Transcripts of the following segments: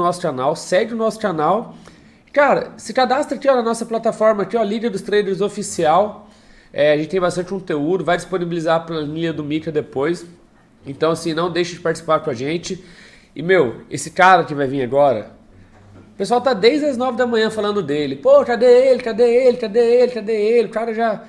nosso canal, segue o nosso canal. Cara, se cadastra aqui ó, na nossa plataforma, aqui, ó, Liga dos Traders Oficial. A gente tem bastante conteúdo, vai disponibilizar a planilha do Mika depois. Então, assim, não deixe de participar com a gente. E, meu, esse cara que vai vir agora, o pessoal tá desde as 9 da manhã falando dele. Pô, cadê ele? Cadê ele? Cadê ele? Cadê ele? O cara já.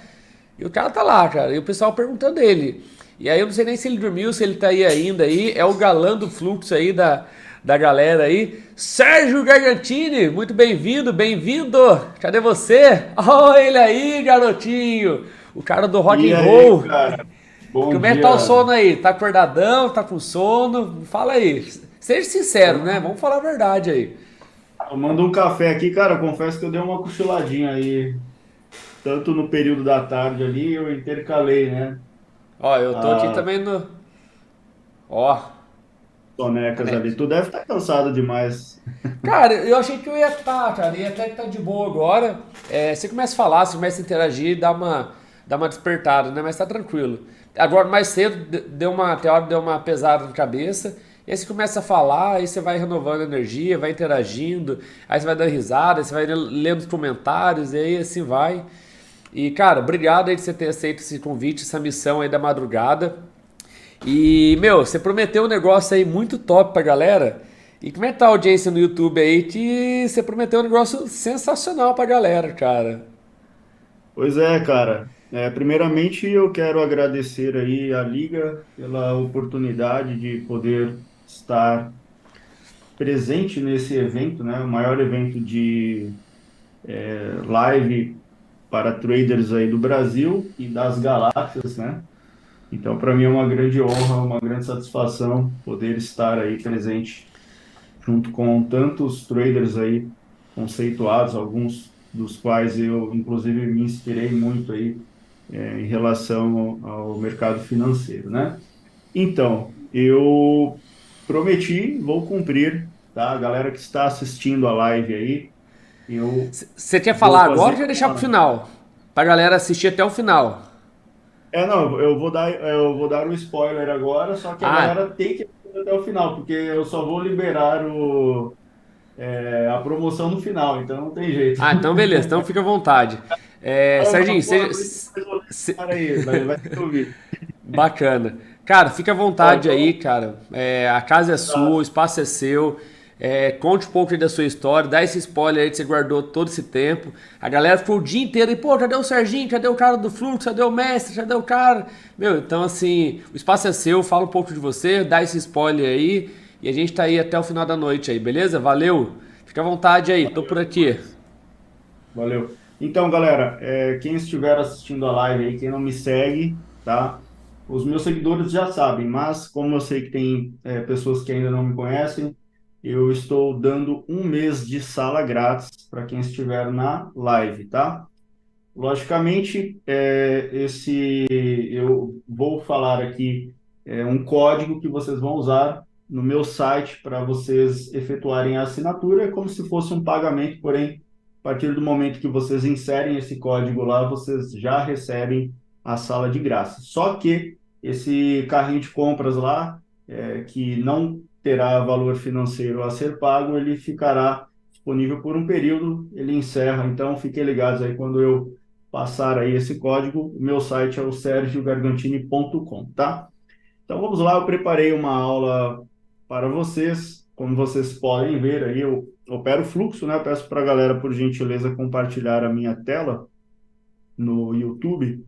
E o cara tá lá, cara. E o pessoal perguntando dele. E aí eu não sei nem se ele dormiu, se ele tá aí ainda aí. É o galã do fluxo aí da galera aí. Sérgio Gargantini, muito bem-vindo, bem-vindo. Cadê você? Olha ele aí, garotinho. O cara do rock E and aí, roll. cara? Bom Como é que tá o dia. sono aí? Tá acordadão? Tá com sono? Fala aí. Seja sincero, né? Tomando, Vamos falar a verdade aí. tomando um café aqui, cara. Confesso que eu dei uma cochiladinha aí, tanto no período da tarde ali, eu intercalei, né? Ó, eu tô aqui As também no. Ó, a sonecas ali. net. Tu deve estar cansado demais. Cara, eu achei que eu ia estar, cara, ia até estar de boa agora. Você começa a falar, você começa a interagir, dá uma despertada, né? Mas tá tranquilo. Agora, mais cedo, tem hora que deu uma pesada na cabeça. E aí você começa a falar, aí você vai renovando a energia, vai interagindo, aí você vai dando risada, aí você vai lendo os comentários, e aí assim vai. E, cara, obrigado aí de você ter aceito esse convite, essa missão aí da madrugada. E, meu, você prometeu um negócio aí muito top pra galera. E como é que tá a audiência no YouTube aí que você prometeu um negócio sensacional pra galera, cara? Pois é, cara. Primeiramente, eu quero agradecer aí a Liga pela oportunidade de poder estar presente nesse evento, né? O maior evento de live para traders aí do Brasil e das galáxias, né? Então, para mim é uma grande honra, uma grande satisfação poder estar aí presente junto com tantos traders aí conceituados, alguns dos quais eu, inclusive, me inspirei muito aí em relação ao mercado financeiro, né? Então, eu prometi, vou cumprir, tá? A galera que está assistindo a live aí, eu Você quer vou falar agora ou fazer quer deixar pro uma. final? Pra galera assistir até o final. Não, eu vou dar um spoiler agora, só que a Ah, galera tem que ir até o final, porque eu só vou liberar a promoção no final, então não tem jeito. então beleza, então fica à vontade. Não, Serginho, porra, por isso que eu vou se- deixar aí, vai ter que ouvir. Bacana. Cara, fica à Ó, vontade aí, então, cara. A casa é sua, o tá. espaço é seu. Conte um pouco aí da sua história, dá esse spoiler aí que você guardou todo esse tempo. A galera ficou o dia inteiro e, pô, cadê o Serginho? Cadê o cara do fluxo? Cadê o mestre? Cadê o cara? Meu, então assim, o espaço é seu, fala um pouco de você, dá esse spoiler aí. E a gente tá aí até o final da noite aí, beleza? Valeu. Fica à vontade aí, tô por Valeu aqui. demais. Valeu. Então, galera, quem estiver assistindo a live aí, quem não me segue, tá? Os meus seguidores já sabem, mas como eu sei que tem pessoas que ainda não me conhecem, eu estou dando um mês de sala grátis para quem estiver na live, tá? Logicamente, eu vou falar aqui um código que vocês vão usar no meu site para vocês efetuarem a assinatura, é como se fosse um pagamento, porém, a partir do momento que vocês inserem esse código lá, vocês já recebem a sala de graça. Só que esse carrinho de compras lá, que não terá valor financeiro a ser pago, ele ficará disponível por um período, ele encerra, então fiquem ligados aí quando eu passar aí esse código. O meu site é o sergiogargantini.com, tá? Então vamos lá, eu preparei uma aula para vocês. Como vocês podem ver aí, eu opero fluxo, né? Eu peço para a galera, por gentileza, compartilhar a minha tela no YouTube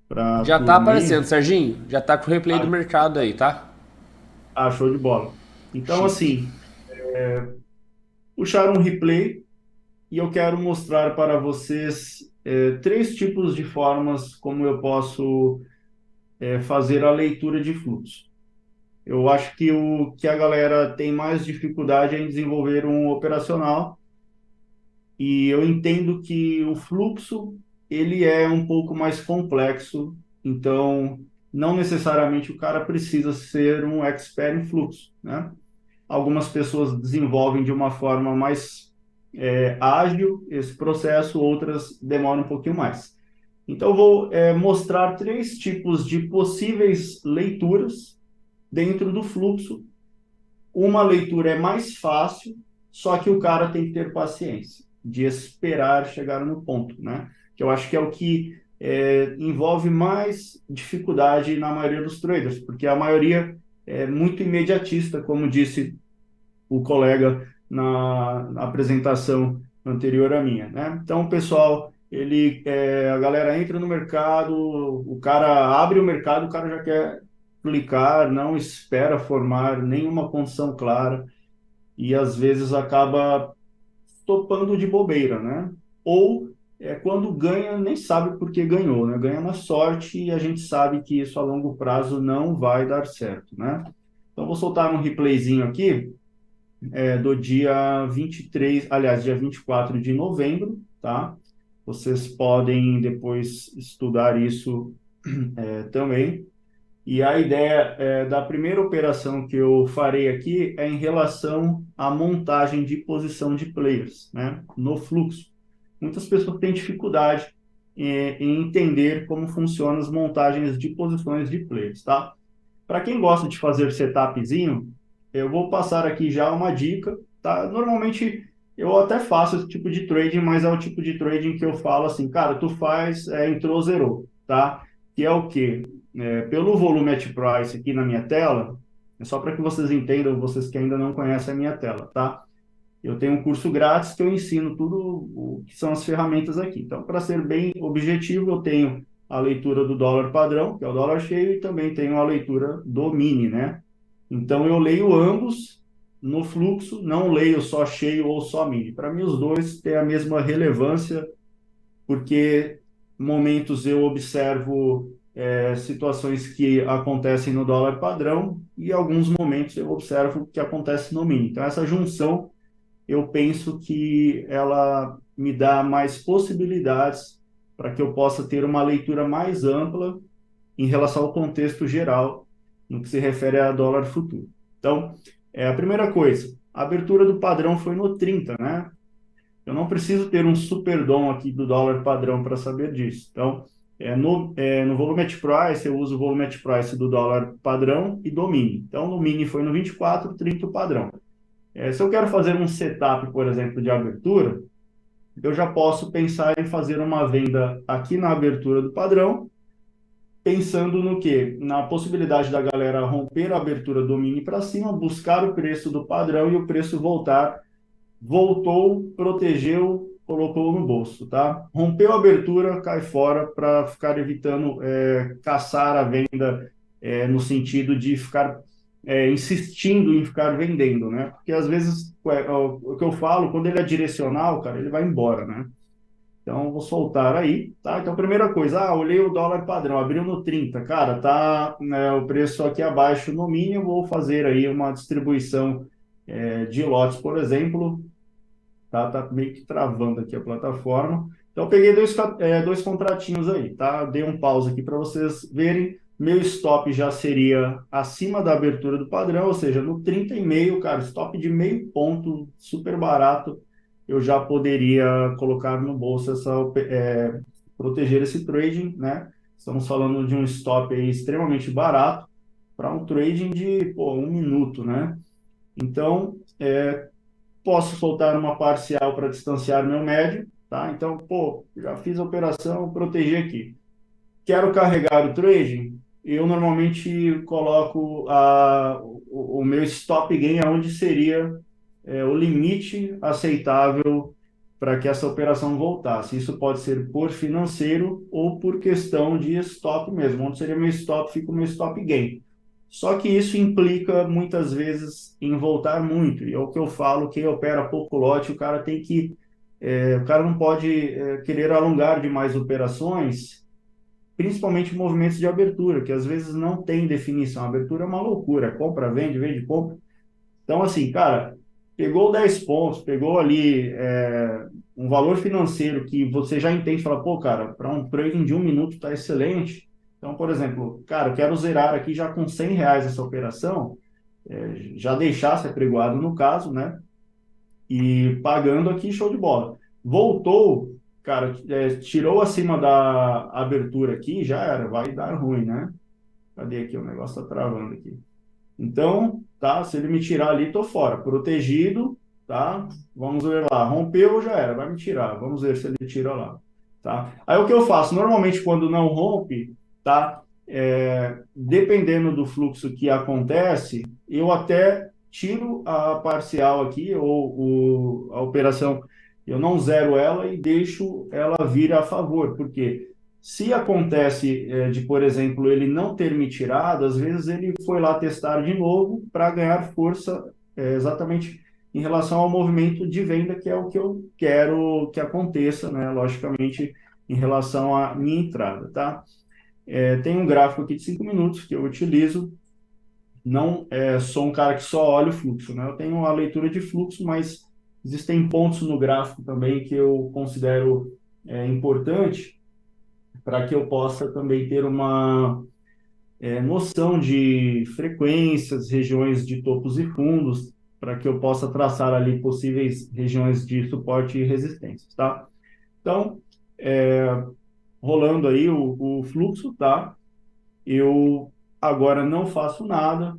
para a Já tá turma aí. aparecendo, Serginho. Já tá com o replay do Ah, mercado aí, tá? show de bola. Então, Chique. assim, puxar um replay e eu quero mostrar para vocês três tipos de formas como eu posso fazer a leitura de fluxo. Eu acho que o que a galera tem mais dificuldade é em desenvolver um operacional, e eu entendo que o fluxo ele é um pouco mais complexo, então não necessariamente o cara precisa ser um expert em fluxo, né? Algumas pessoas desenvolvem de uma forma mais ágil esse processo, outras demoram um pouquinho mais. Então, eu vou mostrar três tipos de possíveis leituras dentro do fluxo. Uma leitura é mais fácil, só que o cara tem que ter paciência de esperar chegar no ponto, né? Que eu acho que é o que envolve mais dificuldade na maioria dos traders, porque a maioria é muito imediatista, como disse o colega na apresentação anterior à minha, né? Então, o pessoal, a galera entra no mercado, o cara abre o mercado, o cara já quer clicar, não espera formar nenhuma condição clara e às vezes acaba topando de bobeira, né? Ou quando ganha, nem sabe por que ganhou, né? Ganha na sorte e a gente sabe que isso a longo prazo não vai dar certo, né? Então, vou soltar um replayzinho aqui do dia 23, aliás, dia 24 de novembro, tá? Vocês podem depois estudar isso também. E a ideia da primeira operação que eu farei aqui é em relação à montagem de posição de players, né, no fluxo. Muitas pessoas têm dificuldade em entender como funcionam as montagens de posições de players, tá? Para quem gosta de fazer setupzinho, eu vou passar aqui já uma dica, tá? Normalmente eu até faço esse tipo de trading, mas é o tipo de trading que eu falo assim, cara, tu faz, entrou, zerou, tá? Que é o quê? Pelo volume at price aqui na minha tela, é só para que vocês entendam, vocês que ainda não conhecem a minha tela, tá? Eu tenho um curso grátis que eu ensino tudo o que são as ferramentas aqui. Então, para ser bem objetivo, eu tenho a leitura do dólar padrão, que é o dólar cheio, e também tenho a leitura do mini, né? Então, eu leio ambos no fluxo, não leio só cheio ou só mini. Para mim, os dois têm a mesma relevância, porque momentos eu observo situações que acontecem no dólar padrão e alguns momentos eu observo o que acontece no mini. Então, essa junção eu penso que ela me dá mais possibilidades para que eu possa ter uma leitura mais ampla em relação ao contexto geral no que se refere a dólar futuro. Então, a primeira coisa, a abertura do padrão foi no 30, né? Eu não preciso ter um super dom aqui do dólar padrão para saber disso. Então, no volume at price, eu uso o volume at price do dólar padrão e do mini. Então, no mini foi no 24, 30 o padrão. Se eu quero fazer um setup, por exemplo, de abertura, eu já posso pensar em fazer uma venda aqui na abertura do padrão, pensando no quê? Na possibilidade da galera romper a abertura do mini para cima, buscar o preço do padrão e o preço voltar. Voltou, protegeu, colocou no bolso, tá? Rompeu a abertura, cai fora para ficar evitando caçar a venda no sentido de ficar insistindo em ficar vendendo, né? Porque às vezes o que eu falo, quando ele é direcional, cara, ele vai embora, né? Então, vou soltar aí, tá? Então, primeira coisa, olhei o dólar padrão, abriu no 30, cara, tá, né, o preço aqui abaixo no mínimo, vou fazer aí uma distribuição de lotes, por exemplo, tá meio que travando aqui a plataforma. Então, eu peguei dois contratinhos aí, tá? Dei um pause aqui para vocês verem. Meu stop já seria acima da abertura do padrão, ou seja, no 30,5, cara, stop de meio ponto, super barato, eu já poderia colocar no bolso proteger esse trading, né? Estamos falando de um stop aí extremamente barato para um trading de, pô, 1 minuto, né? Então, posso soltar uma parcial para distanciar meu médio, tá? Então, pô, já fiz a operação, protegi aqui. Quero carregar o trade, eu normalmente coloco o meu stop gain aonde seria o limite aceitável para que essa operação voltasse. Isso pode ser por financeiro ou por questão de stop mesmo. Onde seria meu stop, fica o meu stop gain. Só que isso implica muitas vezes em voltar muito. E é o que eu falo, quem opera pouco lote, o cara tem que. O cara não pode querer alongar demais operações, principalmente movimentos de abertura, que às vezes não tem definição. A abertura é uma loucura, compra, vende, compra. Então, assim, cara, pegou 10 pontos, pegou ali um valor financeiro que você já entende, fala, pô, cara, para um trading de 1 minuto tá excelente. Então, por exemplo, cara, eu quero zerar aqui já com R$ 100 essa operação, já deixar ser apregoado no caso, né? E pagando aqui, show de bola. Voltou, cara, tirou acima da abertura aqui, já era, vai dar ruim, né? Cadê aqui? O negócio tá travando aqui. Então, tá, se ele me tirar ali, tô fora. Protegido, tá? Vamos ver lá, rompeu, já era, vai me tirar, vamos ver se ele tira lá, tá? Aí o que eu faço? Normalmente quando não rompe, tá? Dependendo do fluxo que acontece, eu até tiro a parcial aqui, ou a operação, eu não zero ela e deixo ela vir a favor, porque se acontece de, por exemplo, ele não ter me tirado, às vezes ele foi lá testar de novo para ganhar força exatamente em relação ao movimento de venda, que é o que eu quero que aconteça, né? Logicamente, em relação à minha entrada, tá? Tem um gráfico aqui de 5 minutos que eu utilizo. Não sou um cara que só olha o fluxo, né? Eu tenho a leitura de fluxo, mas existem pontos no gráfico também que eu considero importante para que eu possa também ter uma noção de frequências, regiões de topos e fundos, para que eu possa traçar ali possíveis regiões de suporte e resistências, tá? Então, rolando aí o fluxo, tá? Eu agora não faço nada.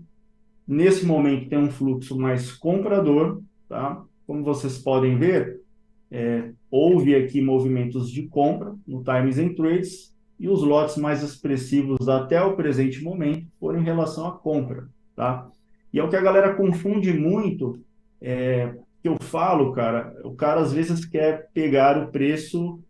Nesse momento tem um fluxo mais comprador, tá? Como vocês podem ver, houve aqui movimentos de compra no Times and Trades e os lotes mais expressivos até o presente momento foram em relação à compra, tá? E é o que a galera confunde muito, que eu falo, cara, o cara às vezes quer pegar o preço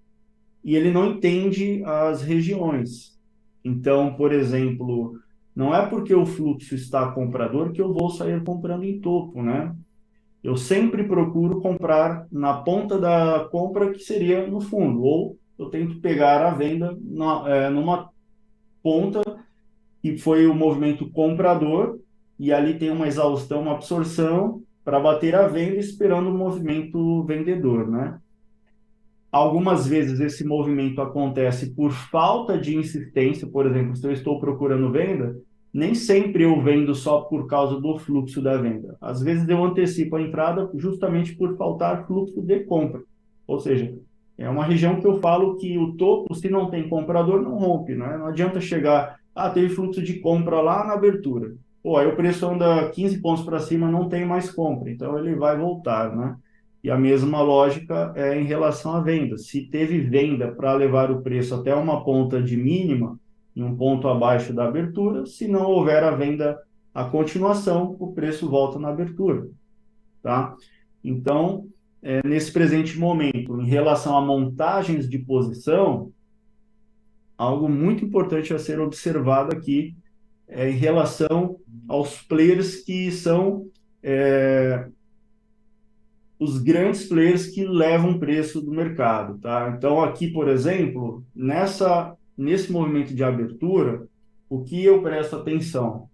e ele não entende as regiões. Então, por exemplo, não é porque o fluxo está comprador que eu vou sair comprando em topo, né? Eu sempre procuro comprar na ponta da compra, que seria no fundo, ou eu tento pegar a venda numa ponta que foi o movimento comprador, e ali tem uma exaustão, uma absorção para bater a venda esperando o movimento vendedor, né? Algumas vezes esse movimento acontece por falta de insistência, por exemplo, se eu estou procurando venda, nem sempre eu vendo só por causa do fluxo da venda. Às vezes eu antecipo a entrada justamente por faltar fluxo de compra. Ou seja, é uma região que eu falo que o topo, se não tem comprador, não rompe, né? Não adianta chegar, teve fluxo de compra lá na abertura. Pô, aí o preço anda 15 pontos para cima, não tem mais compra, então ele vai voltar, né? E a mesma lógica é em relação à venda. Se teve venda para levar o preço até uma ponta de mínima, em um ponto abaixo da abertura, se não houver a venda a continuação, o preço volta na abertura, tá? Então, nesse presente momento, em relação a montagens de posição, algo muito importante a ser observado aqui em relação aos players que são os grandes players que levam o preço do mercado, tá? Então, aqui, por exemplo, nesse movimento de abertura, o que eu presto atenção?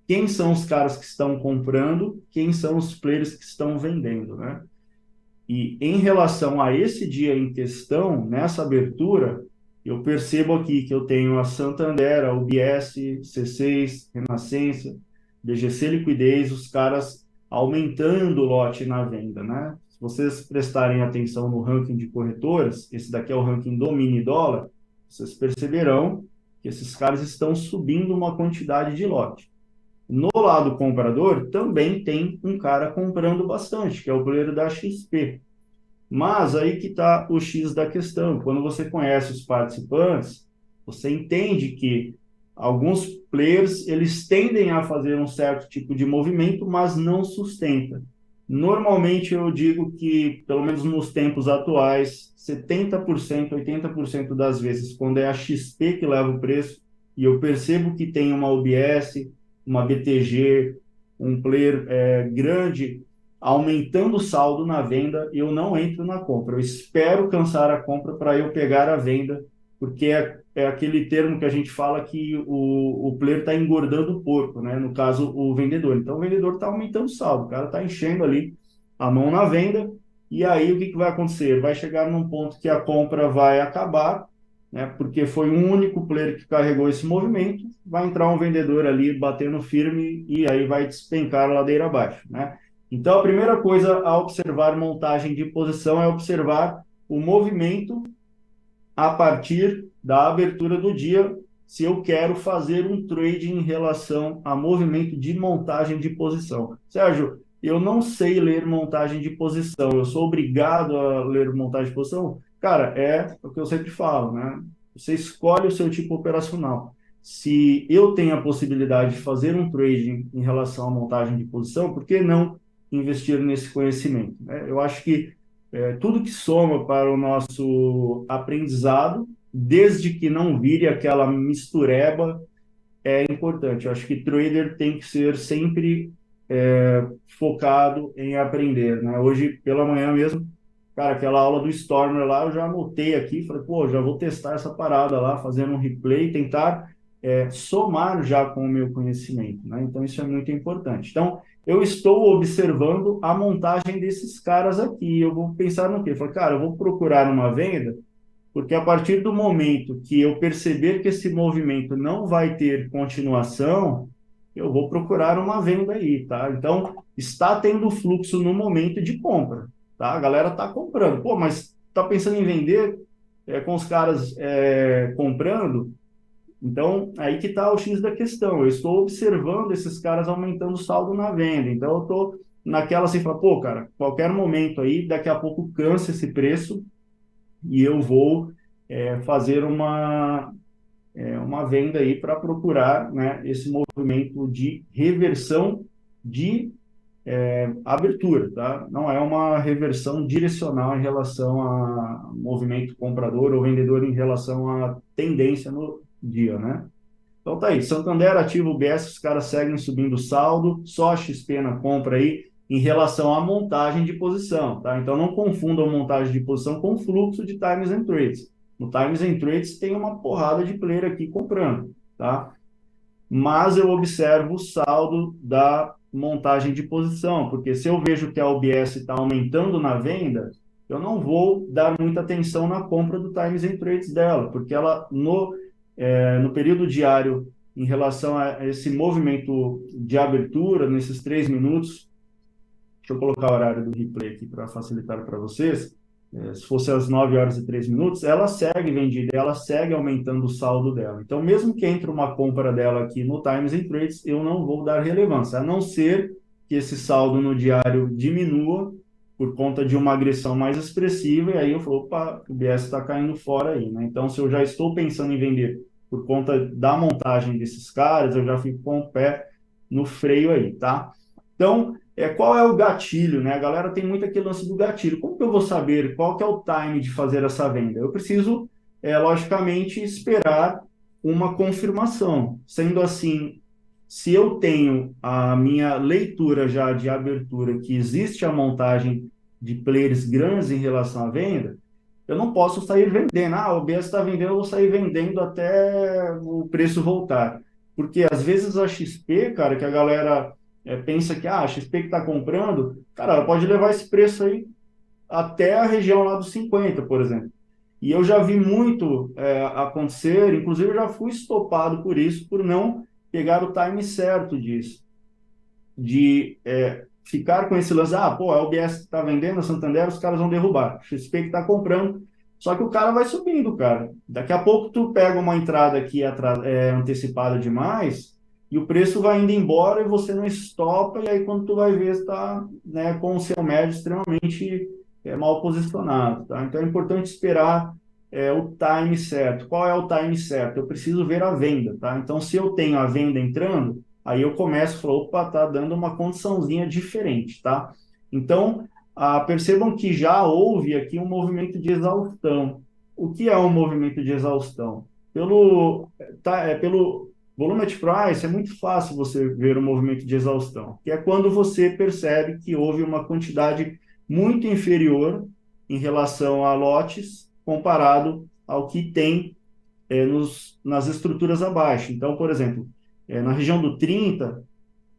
Quem são os caras que estão comprando, quem são os players que estão vendendo, né? E em relação a esse dia em questão, nessa abertura, eu percebo aqui que eu tenho a Santander, a UBS, C6, Renascença, BGC Liquidez, os caras aumentando o lote na venda, né? Se vocês prestarem atenção no ranking de corretoras, esse daqui é o ranking do mini dólar, vocês perceberão que esses caras estão subindo uma quantidade de lote. No lado comprador, também tem um cara comprando bastante, que é o player da XP. Mas aí que está o X da questão. Quando você conhece os participantes, você entende que alguns players eles tendem a fazer um certo tipo de movimento, mas não sustenta. Normalmente eu digo que, pelo menos nos tempos atuais, 70%, 80% das vezes, quando é a XP que leva o preço, e eu percebo que tem uma UBS, uma BTG, um player grande aumentando o saldo na venda, eu não entro na compra. Eu espero cansar a compra para eu pegar a venda, porque é aquele termo que a gente fala que o player está engordando o porco, né? No caso, o vendedor. Então, o vendedor está aumentando o saldo, o cara está enchendo ali a mão na venda, e aí o que, que vai acontecer? Vai chegar num ponto que a compra vai acabar, né? Porque foi um único player que carregou esse movimento, vai entrar um vendedor ali batendo firme e aí vai despencar a ladeira abaixo, né? Então, a primeira coisa a observar montagem de posição é observar o movimento a partir da abertura do dia, se eu quero fazer um trade em relação a movimento de montagem de posição. Sérgio, eu não sei ler montagem de posição, eu sou obrigado a ler montagem de posição. Cara, é o que eu sempre falo, né? Você escolhe o seu tipo operacional. Se eu tenho a possibilidade de fazer um trading em relação à montagem de posição, por que não investir nesse conhecimento, né? Eu acho que tudo que soma para o nosso aprendizado, desde que não vire aquela mistureba, é importante. Eu acho que trader tem que ser sempre focado em aprender, né? Hoje, pela manhã mesmo, cara, aquela aula do Stormer lá, eu já anotei aqui, falei, pô, já vou testar essa parada lá, fazendo um replay, tentar somar já com o meu conhecimento, né? Então, isso é muito importante. Então, eu estou observando a montagem desses caras aqui. Eu vou pensar no quê? Falei, cara, eu vou procurar uma venda porque a partir do momento que eu perceber que esse movimento não vai ter continuação, eu vou procurar uma venda aí, tá? Então, está tendo fluxo no momento de compra, tá? A galera está comprando. Pô, mas está pensando em vender com os caras comprando? Então, aí que está o X da questão. Eu estou observando esses caras aumentando o saldo na venda. Então, eu estou naquela assim, fala, pô, cara, qualquer momento aí, daqui a pouco cansa esse preço, e eu vou fazer uma venda aí para procurar, né, esse movimento de reversão de abertura, tá? Não é uma reversão direcional em relação a movimento comprador ou vendedor em relação à tendência no dia, né? Então tá aí, Santander ativa o BS, os caras seguem subindo o saldo, só a XP na compra aí em relação à montagem de posição, tá? Então não confundam montagem de posição com fluxo de Times and Trades. No Times and Trades tem uma porrada de player aqui comprando, tá? Mas eu observo o saldo da montagem de posição, porque se eu vejo que a OBS está aumentando na venda, eu não vou dar muita atenção na compra do Times and Trades dela, porque ela no período diário, em relação a esse movimento de abertura, nesses 3 minutos, deixa eu colocar o horário do replay aqui para facilitar para vocês. Se fosse às 9 horas e 3 minutos, ela segue vendida, ela segue aumentando o saldo dela. Então, mesmo que entre uma compra dela aqui no Times and Trades, eu não vou dar relevância, a não ser que esse saldo no diário diminua por conta de uma agressão mais expressiva, e aí eu falo, opa, o BS está caindo fora aí, né? Então, se eu já estou pensando em vender por conta da montagem desses caras, eu já fico com o pé no freio aí, tá? Então, qual é o gatilho, né? A galera tem muito aquele lance do gatilho. Como que eu vou saber qual que é o time de fazer essa venda? Eu preciso, logicamente, esperar uma confirmação. Sendo assim, se eu tenho a minha leitura já de abertura, que existe a montagem de players grandes em relação à venda, eu não posso sair vendendo. Ah, o BS está vendendo, eu vou sair vendendo até o preço voltar. Porque às vezes a XP, cara, que a galera pensa que a XP que está comprando, cara, ela pode levar esse preço aí até a região lá dos 50, por exemplo. E eu já vi muito acontecer, inclusive eu já fui estopado por isso, por não pegar o time certo disso, de ficar com esse lance, pô, a UBS está vendendo, a Santander, os caras vão derrubar, XP que está comprando, só que o cara vai subindo, cara. Daqui a pouco tu pega uma entrada aqui antecipada demais e o preço vai indo embora e você não estopa, e aí quando tu vai ver, está, né, com o seu médio extremamente mal posicionado, tá? Então é importante esperar o time certo. Qual é o time certo? Eu preciso ver a venda, tá? Então, se eu tenho a venda entrando, aí eu começo a falar, opa, tá dando uma condiçãozinha diferente, tá? Então, percebam que já houve aqui um movimento de exaustão. O que é um movimento de exaustão? Pelo volume at price, é muito fácil você ver o movimento de exaustão, que é quando você percebe que houve uma quantidade muito inferior em relação a lotes comparado ao que tem nas estruturas abaixo. Então, por exemplo, na região do 30,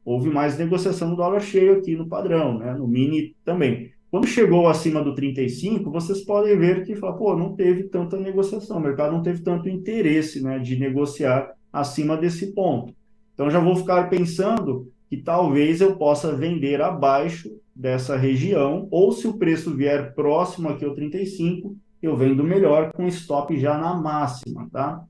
houve mais negociação do dólar cheio aqui no padrão, né? No mini também. Quando chegou acima do 35, vocês podem ver que fala, pô, não teve tanta negociação, o mercado não teve tanto interesse, né, de negociar acima desse ponto. Então já vou ficar pensando que talvez eu possa vender abaixo dessa região, ou se o preço vier próximo aqui ao 35, eu vendo melhor com stop já na máxima, tá?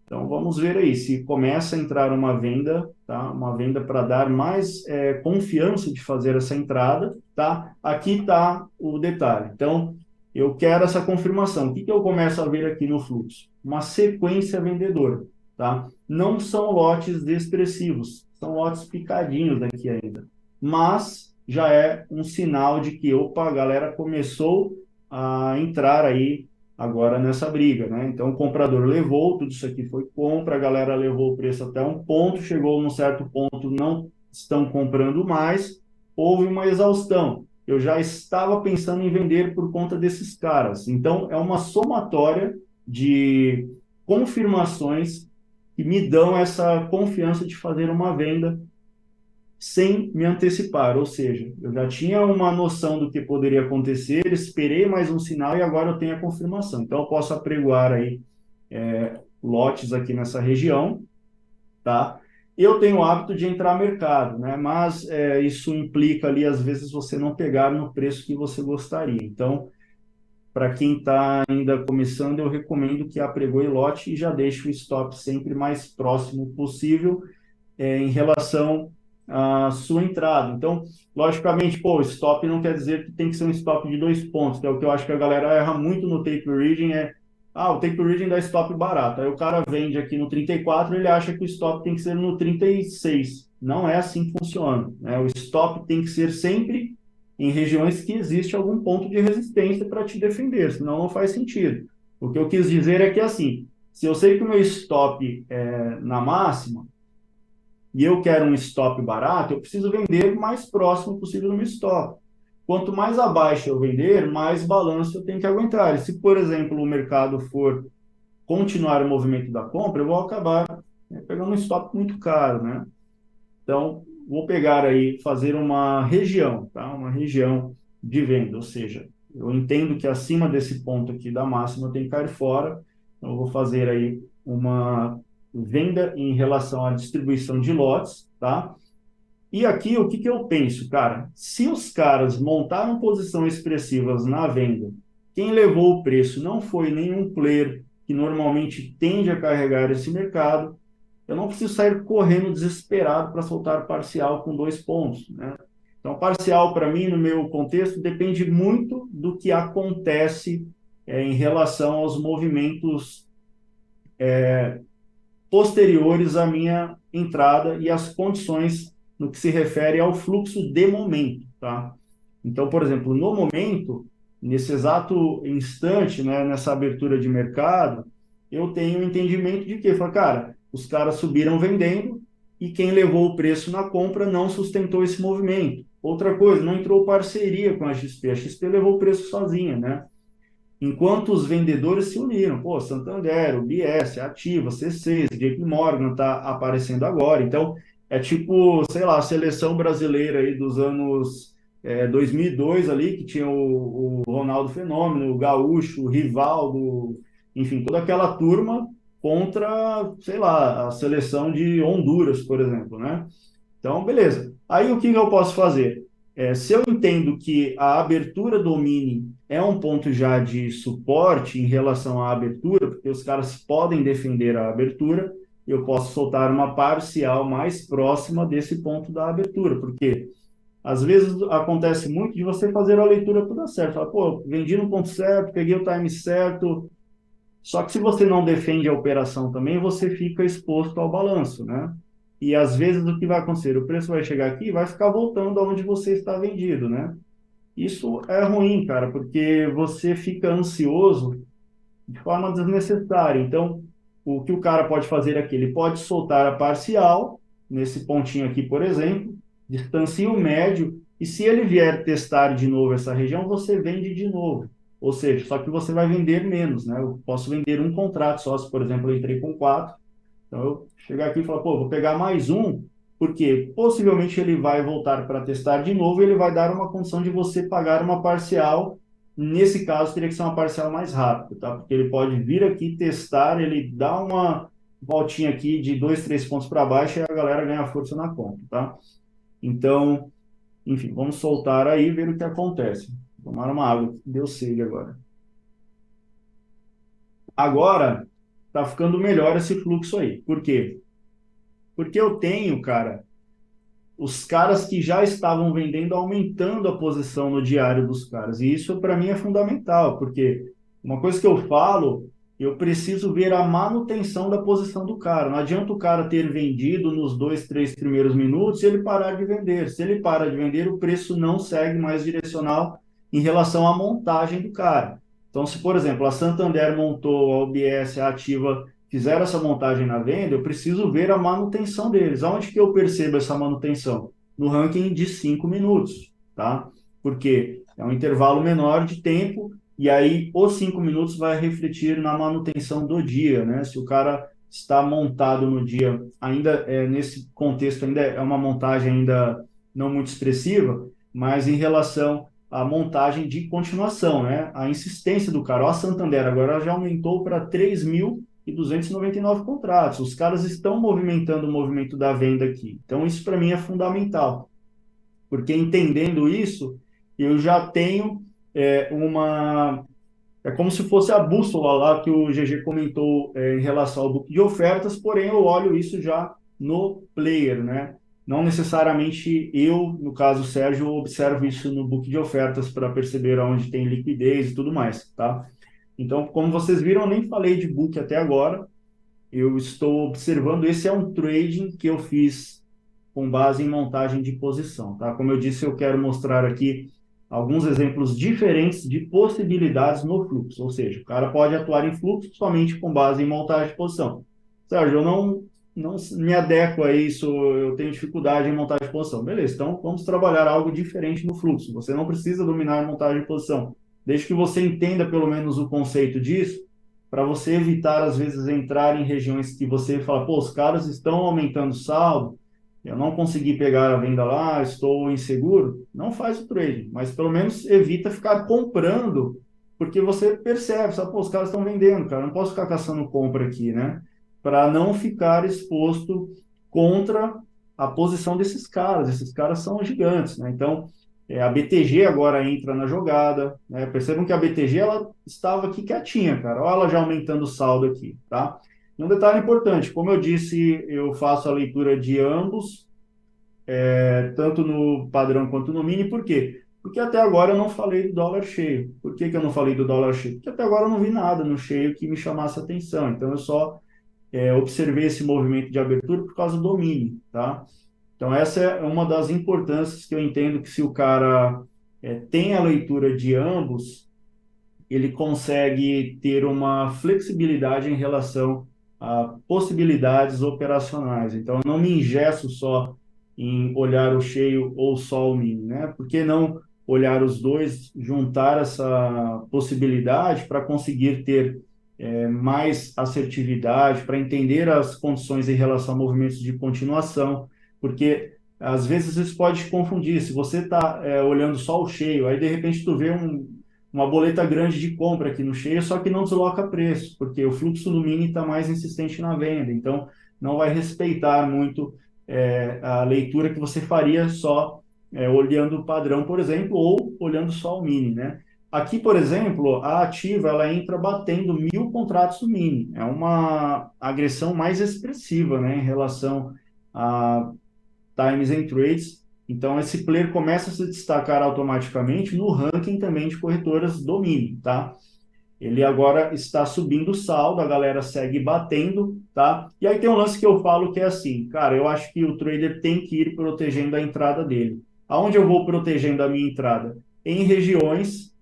Então vamos ver aí se começa a entrar uma venda, tá? Uma venda para dar mais confiança de fazer essa entrada, tá? Aqui está o detalhe. Então eu quero essa confirmação. O que que eu começo a ver aqui no fluxo? Uma sequência vendedora, tá? Não são lotes expressivos, são lotes picadinhos aqui ainda, mas já é um sinal de que, opa, a galera começou a entrar aí agora nessa briga, né? Então o comprador levou, tudo isso aqui foi compra, a galera levou o preço até um ponto, chegou num certo ponto, não estão comprando mais, houve uma exaustão. Eu já estava pensando em vender por conta desses caras. Então é uma somatória de confirmações que me dão essa confiança de fazer uma venda sem me antecipar, ou seja, eu já tinha uma noção do que poderia acontecer, esperei mais um sinal e agora eu tenho a confirmação. Então, eu posso apregoar aí lotes aqui nessa região, tá? Eu tenho o hábito de entrar no mercado, né? Mas isso implica ali, às vezes, você não pegar no preço que você gostaria. Então, para quem está ainda começando, eu recomendo que apregoe lote e já deixe o stop sempre mais próximo possível em relação à sua entrada. Então, logicamente, pô, stop não quer dizer que tem que ser um stop de 2 pontos, que é o que eu acho que a galera erra muito no tape reading, o tape reading dá stop barato. Aí o cara vende aqui no 34, ele acha que o stop tem que ser no 36. Não é assim que funciona, né? O stop tem que ser sempre em regiões que existe algum ponto de resistência para te defender, senão não faz sentido. O que eu quis dizer é que, assim, se eu sei que o meu stop é na máxima, e eu quero um stop barato, eu preciso vender o mais próximo possível do meu stop. Quanto mais abaixo eu vender, mais balanço eu tenho que aguentar. E se, por exemplo, o mercado for continuar o movimento da compra, eu vou acabar pegando um stop muito caro, né? Então, vou pegar aí, fazer uma região, tá? Uma região de venda, ou seja, eu entendo que acima desse ponto aqui da máxima eu tenho que cair fora, então eu vou fazer aí uma venda em relação à distribuição de lotes, tá? E aqui, o que que eu penso, cara? Se os caras montaram posições expressivas na venda, quem levou o preço não foi nenhum player que normalmente tende a carregar esse mercado, eu não preciso sair correndo desesperado para soltar parcial com 2 pontos, né? Então, parcial, para mim, no meu contexto, depende muito do que acontece em relação aos movimentos posteriores à minha entrada e as condições no que se refere ao fluxo de momento, tá? Então, por exemplo, no momento, nesse exato instante, né, nessa abertura de mercado, eu tenho um entendimento de que, fala, cara, os caras subiram vendendo e quem levou o preço na compra não sustentou esse movimento. Outra coisa, não entrou parceria com a XP levou o preço sozinha, né? Enquanto os vendedores se uniram, pô, Santander, UBS, Ativa, C6, JP Morgan está aparecendo agora. Então, é tipo, sei lá, a seleção brasileira aí dos anos 2002 ali, que tinha o Ronaldo Fenômeno, o Gaúcho, o Rivaldo, enfim, toda aquela turma contra, sei lá, a seleção de Honduras, por exemplo, né? Então, beleza. Aí o que eu posso fazer? Se eu entendo que a abertura do mini é um ponto já de suporte em relação à abertura, porque os caras podem defender a abertura, eu posso soltar uma parcial mais próxima desse ponto da abertura, porque às vezes acontece muito de você fazer a leitura toda certa. Fala, pô, vendi no ponto certo, peguei o time certo. Só que se você não defende a operação também, você fica exposto ao balanço, né? E às vezes o que vai acontecer? O preço vai chegar aqui e vai ficar voltando aonde você está vendido, né? Isso é ruim, cara, porque você fica ansioso de forma desnecessária. Então, o que o cara pode fazer aqui? Ele pode soltar a parcial, nesse pontinho aqui, por exemplo, distancia o médio, e se ele vier testar de novo essa região, você vende de novo. Ou seja, só que você vai vender menos, né? Eu posso vender um contrato só, se, por exemplo, eu entrei com 4. Então, eu chegar aqui e falar, pô, vou pegar mais um, porque possivelmente ele vai voltar para testar de novo e ele vai dar uma condição de você pagar uma parcial. Nesse caso, teria que ser uma parcial mais rápida, tá? Porque ele pode vir aqui testar, ele dá uma voltinha aqui de 2, 3 pontos para baixo e a galera ganha força na conta, tá? Então, enfim, vamos soltar aí e ver o que acontece. Tomar uma água, deu sede agora. Agora, tá ficando melhor esse fluxo aí. Por quê? Porque eu tenho, cara, os caras que já estavam vendendo aumentando a posição no diário dos caras. E isso para mim é fundamental, porque uma coisa que eu falo, eu preciso ver a manutenção da posição do cara. Não adianta o cara ter vendido nos 2, 3 primeiros minutos e ele parar de vender. Se ele para de vender, o preço não segue mais direcional em relação à montagem do cara. Então, se, por exemplo, a Santander montou a UBS, a Ativa fizeram essa montagem na venda, eu preciso ver a manutenção deles. Aonde que eu percebo essa manutenção? No ranking de 5 minutos, tá? Porque é um intervalo menor de tempo e aí os 5 minutos vai refletir na manutenção do dia, né? Se o cara está montado no dia, ainda nesse contexto ainda é uma montagem ainda não muito expressiva, mas em relação à montagem de continuação, né? A insistência do cara. Ó, a Santander agora já aumentou para 3.299 contratos. Os caras estão movimentando o movimento da venda aqui. Então, isso para mim é fundamental, porque entendendo isso, eu já tenho uma. É como se fosse a bússola lá que o GG comentou em relação ao book de ofertas, porém eu olho isso já no player, né? Não necessariamente eu, no caso Sérgio, observo isso no book de ofertas para perceber onde tem liquidez e tudo mais, tá? Então, como vocês viram, eu nem falei de book até agora, eu estou observando, esse é um trading que eu fiz com base em montagem de posição, tá? Como eu disse, eu quero mostrar aqui alguns exemplos diferentes de possibilidades no fluxo, ou seja, o cara pode atuar em fluxo somente com base em montagem de posição. Sérgio, eu não me adequo a isso, eu tenho dificuldade em montagem de posição. Beleza, então vamos trabalhar algo diferente no fluxo. Você não precisa dominar a montagem de posição, desde que você entenda pelo menos o conceito disso, para você evitar, às vezes, entrar em regiões que você fala, pô, os caras estão aumentando saldo, eu não consegui pegar a venda lá, estou inseguro, não faz o trade, mas pelo menos evita ficar comprando, porque você percebe, sabe, pô, os caras estão vendendo, cara, não posso ficar caçando compra aqui, né? Para não ficar exposto contra a posição desses caras, esses caras são gigantes, né? Então, a BTG agora entra na jogada, né? Percebam que a BTG ela estava aqui quietinha, cara. Olha ela já aumentando o saldo aqui, tá? E um detalhe importante, como eu disse, eu faço a leitura de ambos, tanto no padrão quanto no mini, por quê? Porque até agora eu não falei do dólar cheio. Por que que eu não falei do dólar cheio? Porque até agora eu não vi nada no cheio que me chamasse atenção. Então eu só observei esse movimento de abertura por causa do mini, tá? Então, essa é uma das importâncias que eu entendo que se o cara tem a leitura de ambos, ele consegue ter uma flexibilidade em relação a possibilidades operacionais. Então, eu não me engesso só em olhar o cheio ou só o mini, né? Por que não olhar os dois, juntar essa possibilidade para conseguir ter mais assertividade, para entender as condições em relação a movimentos de continuação, porque às vezes isso pode te confundir. Se você está olhando só o cheio, aí de repente tu vê uma boleta grande de compra aqui no cheio, só que não desloca preço, porque o fluxo do mini está mais insistente na venda, então não vai respeitar muito a leitura que você faria só olhando o padrão, por exemplo, ou olhando só o mini, né? Aqui, por exemplo, a ativa ela entra batendo 1.000 contratos no mini. É uma agressão mais expressiva, né, em relação a times and trades. Então, esse player começa a se destacar automaticamente no ranking também de corretoras do mini, tá? Ele agora está subindo o saldo, a galera segue batendo, tá? E aí tem um lance que eu falo que é assim, cara, eu acho que o trader tem que ir protegendo a entrada dele. Aonde eu vou protegendo a minha entrada? Em regiões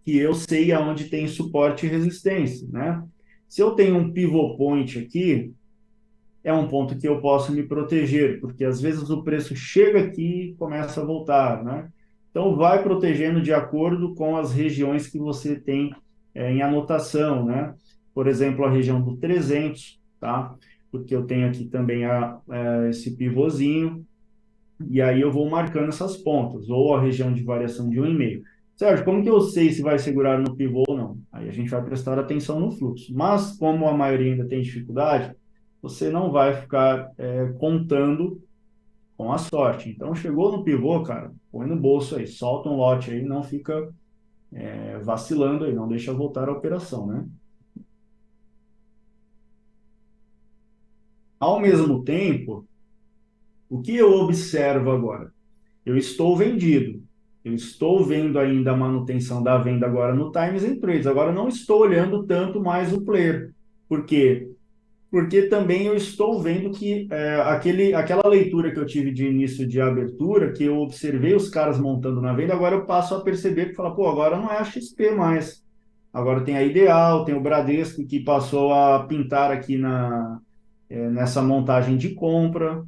que eu sei aonde tem suporte e resistência, né? Se eu tenho um pivot point aqui, é um ponto que eu posso me proteger, porque às vezes o preço chega aqui e começa a voltar, né? Então, vai protegendo de acordo com as regiões que você tem em anotação, né? Por exemplo, a região do 300, tá? Porque eu tenho aqui também esse pivôzinho, e aí eu vou marcando essas pontas, ou a região de variação de 1,5. Sérgio, como que eu sei se vai segurar no pivô ou não? Aí a gente vai prestar atenção no fluxo. Mas, como a maioria ainda tem dificuldade, você não vai ficar contando com a sorte. Então, chegou no pivô, cara, põe no bolso aí, solta um lote aí, não fica vacilando aí, não deixa voltar a operação, né? Ao mesmo tempo, o que eu observo agora? Eu estou vendido. Eu estou vendo ainda a manutenção da venda agora no Times and Trades. Agora eu não estou olhando tanto mais o player. Por quê? Porque também eu estou vendo que aquela leitura que eu tive de início de abertura, que eu observei os caras montando na venda, agora eu passo a perceber que fala, pô, agora não é a XP mais. Agora tem a Ideal, tem o Bradesco que passou a pintar aqui nessa montagem de compra.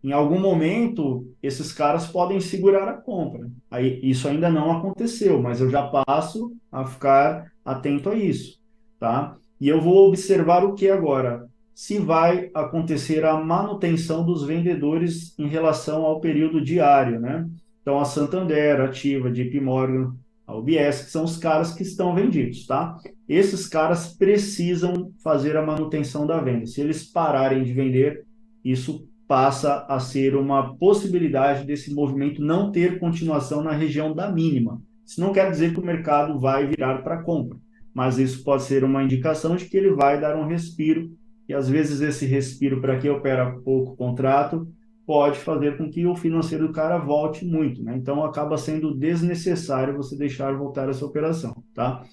Em algum momento, esses caras podem segurar a compra. Aí, isso ainda não aconteceu, mas eu já passo a ficar atento a isso, tá? E eu vou observar o que agora? Se vai acontecer a manutenção dos vendedores em relação ao período diário, né? Então, a Santander, a Ativa, a JP Morgan, a UBS, que são os caras que estão vendidos, tá? Esses caras precisam fazer a manutenção da venda. Se eles pararem de vender, isso passa a ser uma possibilidade desse movimento não ter continuação na região da mínima. Isso não quer dizer que o mercado vai virar para compra, mas isso pode ser uma indicação de que ele vai dar um respiro, e às vezes esse respiro para quem opera pouco contrato pode fazer com que o financeiro do cara volte muito, né? Então acaba sendo desnecessário você deixar voltar essa operação, tá?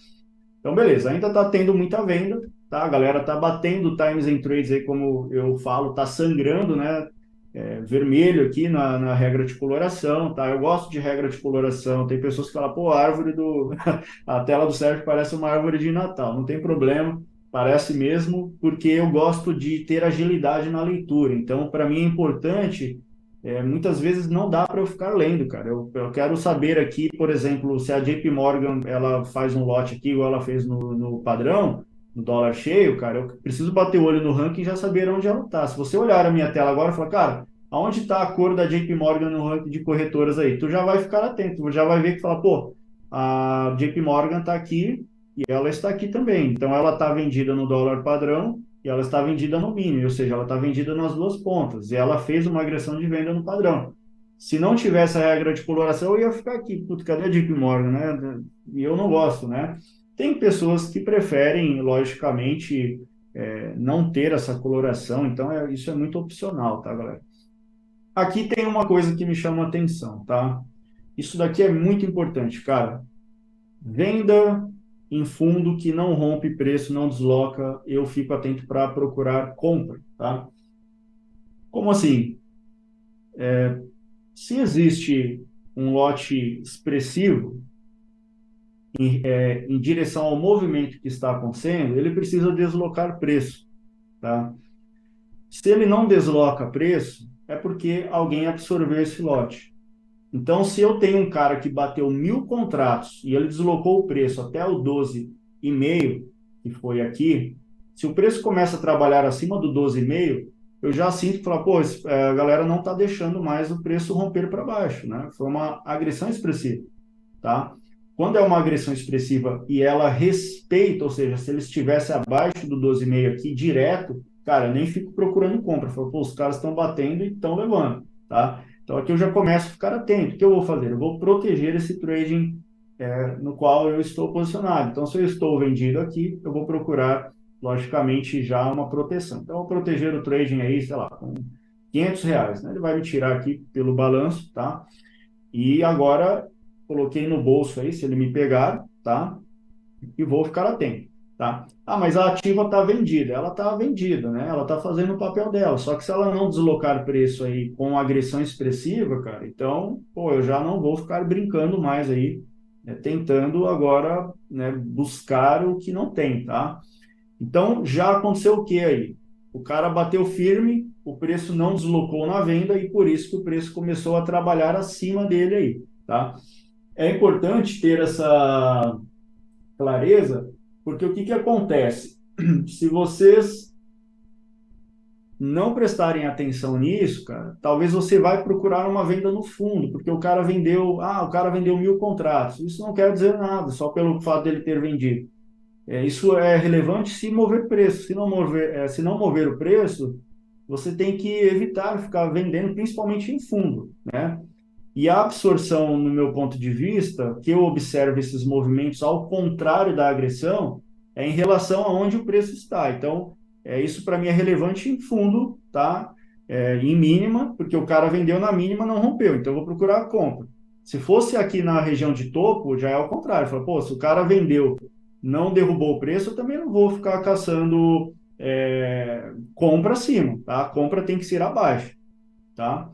Então, beleza, ainda está tendo muita venda, tá? A galera está batendo times and trades aí, como eu falo, está sangrando, né? Vermelho aqui na regra de coloração, tá? Eu gosto de regra de coloração. Tem pessoas que falam, pô, a árvore do... a tela do Sérgio parece uma árvore de Natal. Não tem problema, parece mesmo, porque eu gosto de ter agilidade na leitura. Então, para mim é importante muitas vezes não dá para eu ficar lendo, cara. Eu quero saber aqui, por exemplo, se a JP Morgan ela faz um lote aqui, igual ela fez no padrão, no dólar cheio, cara, eu preciso bater o olho no ranking e já saber onde ela está. Se você olhar a minha tela agora e falar, cara, aonde está a cor da JP Morgan no ranking de corretoras aí? Tu já vai ficar atento, tu já vai ver que fala, pô, a JP Morgan está aqui e ela está aqui também. Então ela está vendida no dólar padrão e ela está vendida no mínimo, ou seja, ela está vendida nas duas pontas, e ela fez uma agressão de venda no padrão. Se não tivesse a regra de coloração, eu ia ficar aqui, puto, cadê a JP Morgan, né? E eu não gosto, né? Tem pessoas que preferem, logicamente, não ter essa coloração, então isso é muito opcional, tá, galera? Aqui tem uma coisa que me chama a atenção, tá? Isso daqui é muito importante, cara. Venda em fundo que não rompe preço, não desloca, eu fico atento para procurar compra, tá? Como assim? Se existe um lote expressivo em direção ao movimento que está acontecendo, ele precisa deslocar preço, tá? Se ele não desloca preço, é porque alguém absorveu esse lote. Então, se eu tenho um cara que bateu 1.000 contratos e ele deslocou o preço até o 12,5, que foi aqui, se o preço começa a trabalhar acima do 12,5, eu já sinto que fala, pô, a galera não está deixando mais o preço romper para baixo, né? Foi uma agressão expressiva, tá? Quando é uma agressão expressiva e ela respeita, ou seja, se ele estivesse abaixo do 12,5 aqui direto, cara, eu nem fico procurando compra. Falo, pô, os caras estão batendo e estão levando, tá? Então aqui eu já começo a ficar atento. O que eu vou fazer? Eu vou proteger esse trading no qual eu estou posicionado. Então, se eu estou vendido aqui, eu vou procurar, logicamente, já uma proteção. Então, eu vou proteger o trading aí, sei lá, com R$ 500, né? Ele vai me tirar aqui pelo balanço, tá? E agora, coloquei no bolso aí, se ele me pegar, tá? E vou ficar atento, tá? Ah, mas a ativa está vendida. Ela está vendida, né? Ela está fazendo o papel dela. Só que se ela não deslocar preço aí com agressão expressiva, cara, então, pô, eu já não vou ficar brincando mais aí, né, tentando agora, né, buscar o que não tem, tá? Então, já aconteceu o que aí? O cara bateu firme, o preço não deslocou na venda e por isso que o preço começou a trabalhar acima dele aí, tá? É importante ter essa clareza, porque o que que acontece? Se vocês não prestarem atenção nisso, cara, talvez você vai procurar uma venda no fundo, porque o cara vendeu 1.000 contratos. Isso não quer dizer nada, só pelo fato dele ter vendido. Isso é relevante se mover preço. Se não mover o preço, você tem que evitar ficar vendendo, principalmente em fundo, né? E a absorção, no meu ponto de vista, que eu observo esses movimentos ao contrário da agressão, é em relação a onde o preço está. Então, Isso para mim é relevante em fundo, tá? Em mínima, porque o cara vendeu na mínima, não rompeu, então eu vou procurar a compra. Se fosse aqui na região de topo, já é o contrário. Fala, pô, se o cara vendeu, não derrubou o preço, eu também não vou ficar caçando compra acima, tá? A compra tem que ser abaixo, tá?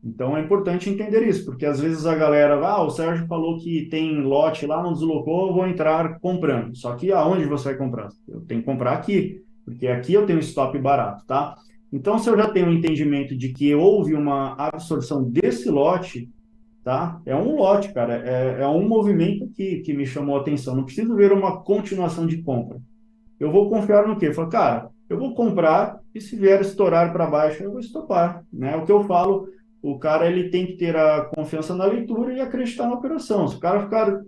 Então é importante entender isso, porque às vezes a galera, o Sérgio falou que tem lote lá, não deslocou, eu vou entrar comprando. Só que aonde você vai comprar? Eu tenho que comprar aqui, porque aqui eu tenho stop barato, tá? Então, se eu já tenho um entendimento de que houve uma absorção desse lote, tá? É um lote, cara, é um movimento que me chamou a atenção. Não preciso ver uma continuação de compra. Eu vou confiar no quê? Eu falo, cara, eu vou comprar e se vier estourar para baixo, eu vou estopar, né? O que eu falo, o cara ele tem que ter a confiança na leitura e acreditar na operação. Se o cara ficar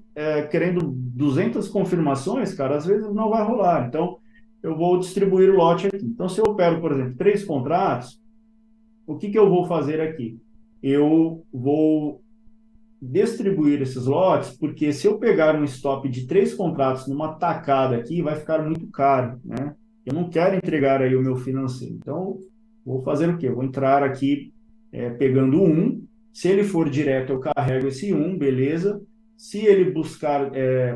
querendo 200 confirmações, cara, às vezes não vai rolar. Então, eu vou distribuir o lote aqui. Então, se eu pego, por exemplo, 3 contratos, o que eu vou fazer aqui? Eu vou distribuir esses lotes, porque se eu pegar um stop de 3 contratos numa tacada aqui, vai ficar muito caro, né? Eu não quero entregar aí o meu financeiro. Então, vou fazer o quê? Eu vou entrar aqui pegando um. Se ele for direto, eu carrego esse um, beleza. Se ele buscar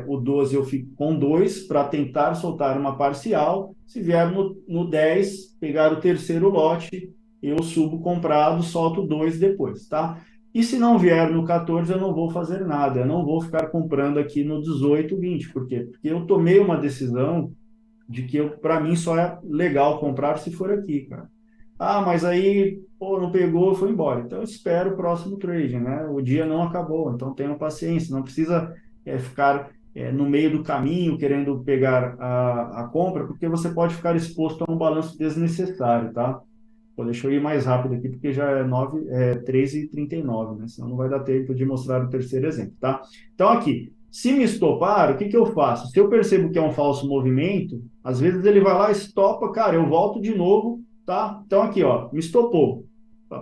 o 12, eu fico com dois para tentar soltar uma parcial. Se vier no 10, pegar o terceiro lote, eu subo comprado, solto dois depois, tá? E se não vier no 14, eu não vou fazer nada. Eu não vou ficar comprando aqui no 18, 20. Por quê? Porque eu tomei uma decisão de que para mim só é legal comprar se for aqui, cara. Ah, mas aí, pô, não pegou, foi embora. Então eu espero o próximo trade, né? O dia não acabou, então tenham paciência. Não precisa ficar no meio do caminho querendo pegar a compra, porque você pode ficar exposto a um balanço desnecessário, tá? Pô, deixa eu ir mais rápido aqui, porque já é 3h39, né? Senão não vai dar tempo de mostrar o terceiro exemplo, tá? Então, aqui, se me estopar, o que eu faço? Se eu percebo que é um falso movimento, às vezes ele vai lá, estopa, cara, eu volto de novo, tá? Então, aqui, ó, me estopou.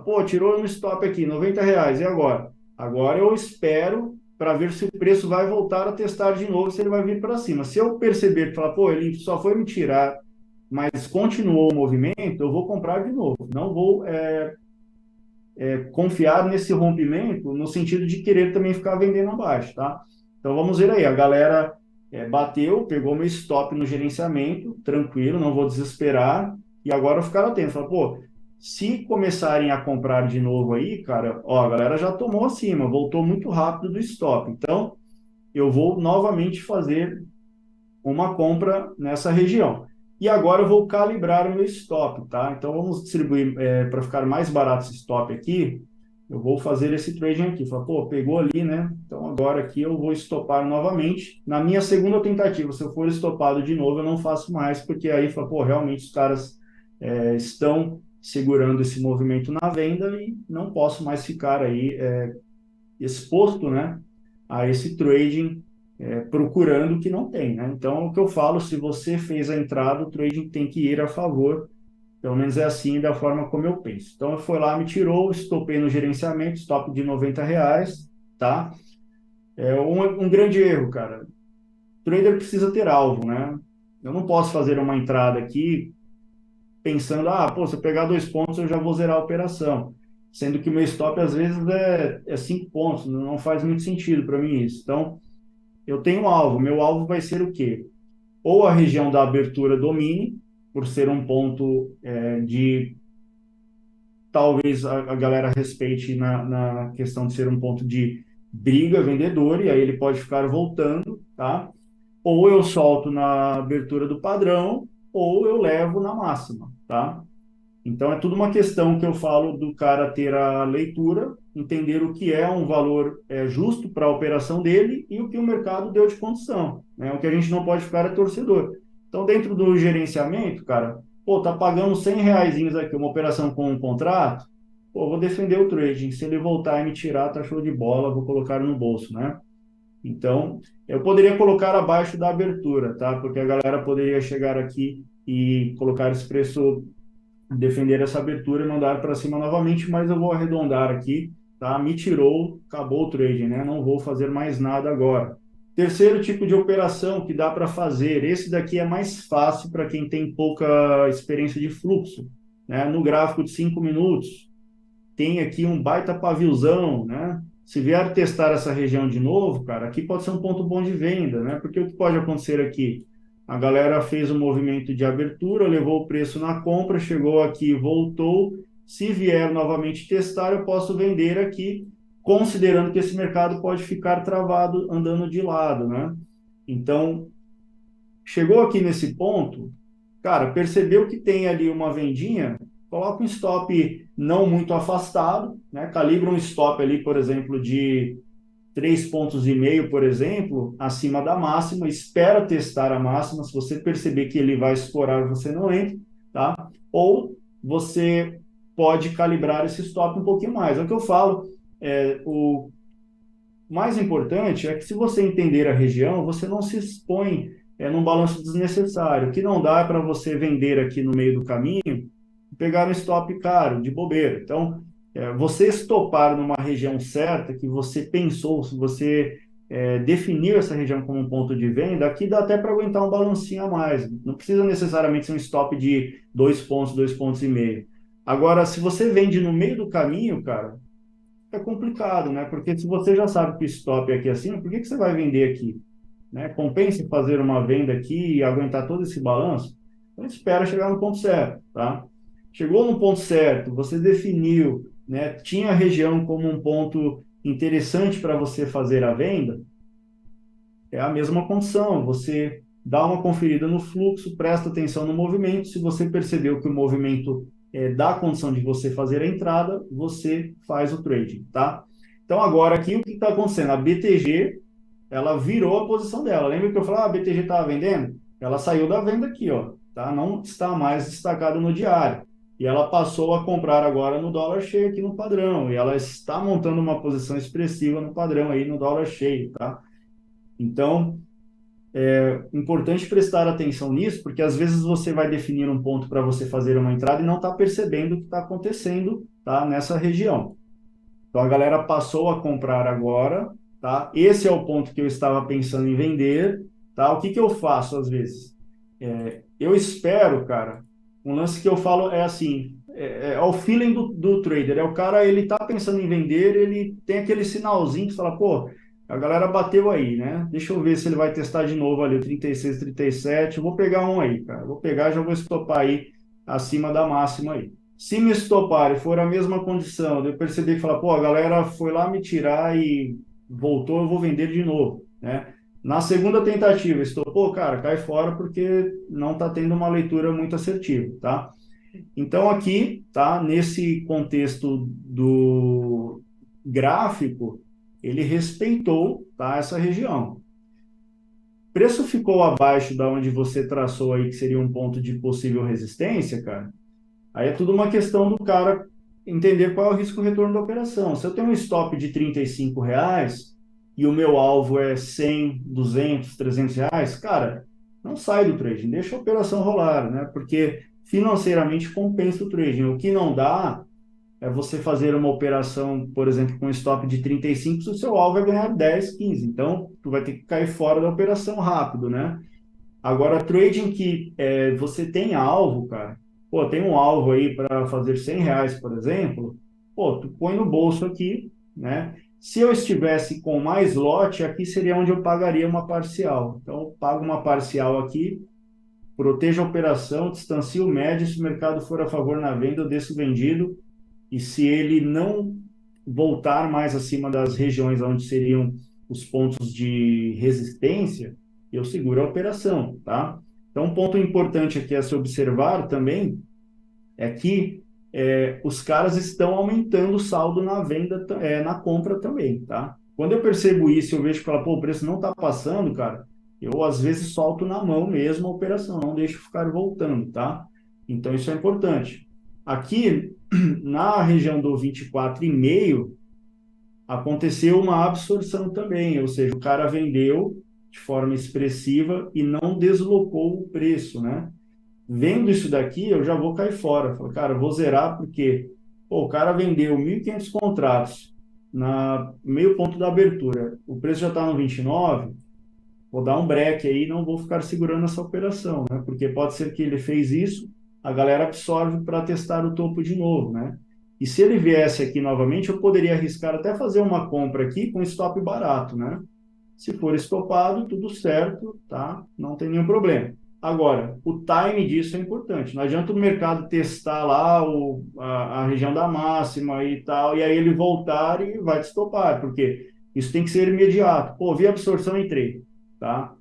Pô, tirou um stop aqui, R$ 90, e agora? Agora eu espero para ver se o preço vai voltar a testar de novo, se ele vai vir para cima. Se eu perceber, falar, pô, ele só foi me tirar, mas continuou o movimento, eu vou comprar de novo. Não vou confiar nesse rompimento no sentido de querer também ficar vendendo abaixo, tá? Então vamos ver aí, a galera bateu, pegou meu stop no gerenciamento, tranquilo, não vou desesperar, e agora ficar atento, falar, pô, se começarem a comprar de novo aí, cara, ó, a galera já tomou acima, voltou muito rápido do stop, então eu vou novamente fazer uma compra nessa região. E agora eu vou calibrar o meu stop, tá? Então vamos distribuir para ficar mais barato esse stop aqui. Eu vou fazer esse trading aqui. Fala, pô, pegou ali, né? Então agora aqui eu vou estopar novamente. Na minha segunda tentativa, se eu for estopado de novo, eu não faço mais, porque aí fala, pô, realmente os caras estão segurando esse movimento na venda e não posso mais ficar aí exposto, né, a esse trading procurando o que não tem, né? Então, o que eu falo, se você fez a entrada, o trading tem que ir a favor, pelo menos é assim da forma como eu penso. Então, eu fui lá, me tirou, estopei no gerenciamento, stop de R$ 90, tá? Um grande erro, cara. O trader precisa ter alvo, né? Eu não posso fazer uma entrada aqui pensando, pô, se eu pegar 2 pontos, eu já vou zerar a operação. Sendo que o meu stop, às vezes, é 5 pontos. Não faz muito sentido para mim isso. Então, eu tenho um alvo. Meu alvo vai ser o quê? Ou a região da abertura domine, por ser um ponto de talvez a galera respeite na questão de ser um ponto de briga vendedor, e aí ele pode ficar voltando, tá? Ou eu solto na abertura do padrão, ou eu levo na máxima, tá? Então, é tudo uma questão que eu falo do cara ter a leitura, entender o que é um valor justo para a operação dele e o que o mercado deu de condição, né? O que a gente não pode ficar é torcedor. Então, dentro do gerenciamento, cara, pô, tá pagando R$ 100 aqui, uma operação com um contrato, pô, vou defender o trading. Se ele voltar e me tirar, tá show de bola, vou colocar no bolso, né? Então, eu poderia colocar abaixo da abertura, tá? Porque a galera poderia chegar aqui e colocar esse preço, defender essa abertura e mandar para cima novamente, mas eu vou arredondar aqui, tá? Me tirou, acabou o trade, né? Não vou fazer mais nada agora. Terceiro tipo de operação que dá para fazer, esse daqui é mais fácil para quem tem pouca experiência de fluxo, né? No gráfico de 5 minutos, tem aqui um baita paviozão, né? Se vier testar essa região de novo, cara, aqui pode ser um ponto bom de venda, né? Porque o que pode acontecer aqui? A galera fez um movimento de abertura, levou o preço na compra, chegou aqui, voltou. Se vier novamente testar, eu posso vender aqui, considerando que esse mercado pode ficar travado andando de lado, né? Então, chegou aqui nesse ponto, cara, percebeu que tem ali uma vendinha, coloca um stop não muito afastado, né? Calibra um stop ali, por exemplo, de 3,5 pontos, por exemplo, acima da máxima, espera testar a máxima, se você perceber que ele vai escorar, você não entra, tá? Ou você pode calibrar esse stop um pouquinho mais. É o que eu falo, o mais importante é que se você entender a região, você não se expõe num balanço desnecessário. O que não dá é para você vender aqui no meio do caminho e pegar um stop caro, de bobeira. Então, você estopar numa região certa que você pensou, se você definiu essa região como um ponto de venda, aqui dá até para aguentar um balancinho a mais. Não precisa necessariamente ser um stop de 2 pontos, 2,5 pontos. Agora, se você vende no meio do caminho, cara, é complicado, né? Porque se você já sabe que o stop é aqui acima, por que que você vai vender aqui? Né? Compensa fazer uma venda aqui e aguentar todo esse balanço? Então, espera chegar no ponto certo, tá? Chegou no ponto certo, você definiu, né? Tinha a região como um ponto interessante para você fazer a venda, é a mesma condição. Você dá uma conferida no fluxo, presta atenção no movimento. Se você percebeu que o movimento dá condição de você fazer a entrada, você faz o trading, tá? Então, agora aqui, o que está acontecendo? A BTG, ela virou a posição dela. Lembra que eu falei, a BTG estava vendendo? Ela saiu da venda aqui, ó, tá? Não está mais destacada no diário. E ela passou a comprar agora no dólar cheio aqui no padrão. E ela está montando uma posição expressiva no padrão aí no dólar cheio, tá? Então, importante prestar atenção nisso, porque às vezes você vai definir um ponto para você fazer uma entrada e não está percebendo o que está acontecendo, tá, nessa região. Então a galera passou a comprar agora, tá? Esse é o ponto que eu estava pensando em vender, tá? O que que eu faço às vezes? Eu espero, cara, um lance que eu falo é assim, é o feeling do trader, é o cara, ele tá pensando em vender, ele tem aquele sinalzinho que fala, pô, a galera bateu aí, né? Deixa eu ver se ele vai testar de novo ali o 36, 37, eu vou pegar um aí, cara, vou pegar, já vou estopar aí acima da máxima aí. Se me estopar e for a mesma condição, eu perceber que fala, pô, a galera foi lá me tirar e voltou, eu vou vender de novo, né? Na segunda tentativa, estopou, cara, cai fora porque não está tendo uma leitura muito assertiva, tá? Então aqui, tá, nesse contexto do gráfico, ele respeitou, tá, essa região. Preço ficou abaixo da onde você traçou aí, que seria um ponto de possível resistência, cara. Aí é tudo uma questão do cara entender qual é o risco-retorno da operação. Se eu tenho um stop de R$ 35 e o meu alvo é 100, 200, R$ 300, cara, não sai do trading, deixa a operação rolar, né? Porque financeiramente compensa o trading. O que não dá é você fazer uma operação, por exemplo, com um stop de 35, se o seu alvo é ganhar 10, 15. Então, tu vai ter que cair fora da operação rápido, né? Agora, trading que você tem alvo, cara, pô, tem um alvo aí para fazer R$ 100, por exemplo, pô, tu põe no bolso aqui, né? Se eu estivesse com mais lote, aqui seria onde eu pagaria uma parcial. Então, eu pago uma parcial aqui, protejo a operação, distancio o médio, se o mercado for a favor na venda, eu desço vendido, e se ele não voltar mais acima das regiões onde seriam os pontos de resistência, eu seguro a operação, tá? Então, um ponto importante aqui a se observar também é que os caras estão aumentando o saldo na venda, na compra também, tá? Quando eu percebo isso, eu vejo que fala, pô, o preço não está passando, cara, eu às vezes solto na mão mesmo a operação, não deixo ficar voltando, tá? Então, isso é importante. Aqui, na região do 24,5, aconteceu uma absorção também, ou seja, o cara vendeu de forma expressiva e não deslocou o preço, né? Vendo isso daqui, eu já vou cair fora. Falo, cara, eu vou zerar porque pô, o cara vendeu 1.500 contratos na meio ponto da abertura, o preço já está no 29, vou dar um break aí, não vou ficar segurando essa operação, né? Porque pode ser que ele fez isso, a galera absorve para testar o topo de novo, né? E se ele viesse aqui novamente, eu poderia arriscar até fazer uma compra aqui com stop barato, né? Se for estopado, tudo certo, tá? Não tem nenhum problema. Agora, o time disso é importante. Não adianta o mercado testar lá a região da máxima e tal, e aí ele voltar e vai te estopar, porque isso tem que ser imediato. Pô, vi a absorção, entrei, tá?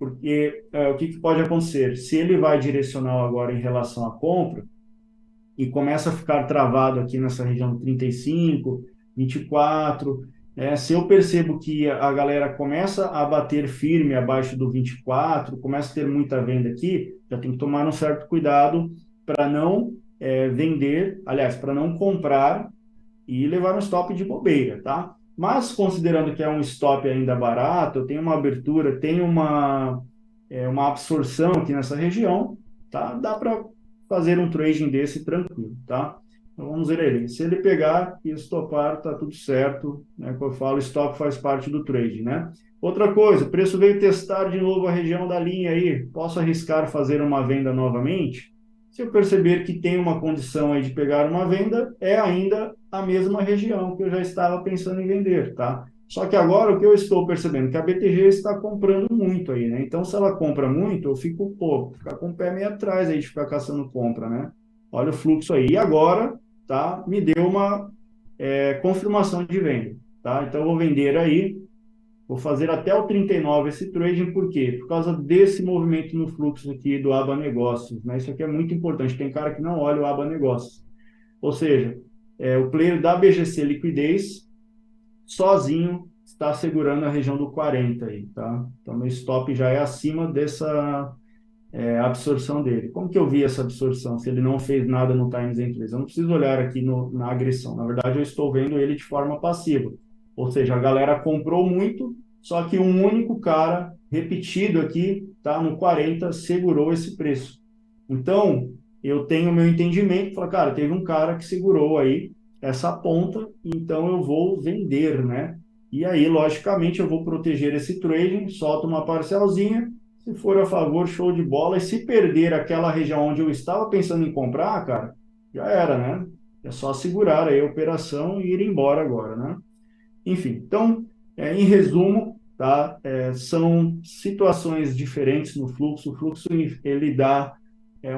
Porque o que, que pode acontecer? Se ele vai direcional agora em relação à compra, e começa a ficar travado aqui nessa região do 35, 24. Se eu percebo que a galera começa a bater firme abaixo do 24, começa a ter muita venda aqui, já tem que tomar um certo cuidado para não vender, aliás, para não comprar e levar um stop de bobeira, tá? Mas considerando que é um stop ainda barato, eu tenho uma abertura, tenho uma absorção aqui nessa região, tá? Dá para fazer um trading desse tranquilo, tá? Então vamos ver ele. Se ele pegar e estopar, tá tudo certo, né? Como eu falo, stop faz parte do trade, né? Outra coisa, o preço veio testar de novo a região da linha aí. Posso arriscar fazer uma venda novamente? Se eu perceber que tem uma condição aí de pegar uma venda, é ainda a mesma região que eu já estava pensando em vender, tá? Só que agora o que eu estou percebendo? Que a BTG está comprando muito aí, né? Então, se ela compra muito, eu fico, pô, ficar com o pé meio atrás aí de ficar caçando compra, né? Olha o fluxo aí. E agora, tá? Me deu uma confirmação de venda, tá? Então, eu vou vender aí, vou fazer até o 39 esse trading, por quê? Por causa desse movimento no fluxo aqui do aba negócios, né? Isso aqui é muito importante. Tem cara que não olha o aba negócios. Ou seja, o player da BGC Liquidez sozinho está segurando a região do 40 aí, tá? Então, meu stop já é acima dessa absorção dele. Como que eu vi essa absorção? Se ele não fez nada no Times em 3? Eu não preciso olhar aqui na agressão. Na verdade, eu estou vendo ele de forma passiva. Ou seja, a galera comprou muito, só que um único cara, repetido aqui, tá? No 40, segurou esse preço. Então, eu tenho meu entendimento, fala, cara, teve um cara que segurou aí essa ponta, então eu vou vender, né? E aí, logicamente, eu vou proteger esse trading, solto uma parcelzinha, se for a favor, show de bola. E se perder aquela região onde eu estava pensando em comprar, cara, já era, né? É só segurar aí a operação e ir embora agora, né? Enfim, então, em resumo, tá? São situações diferentes no fluxo. O fluxo ele dá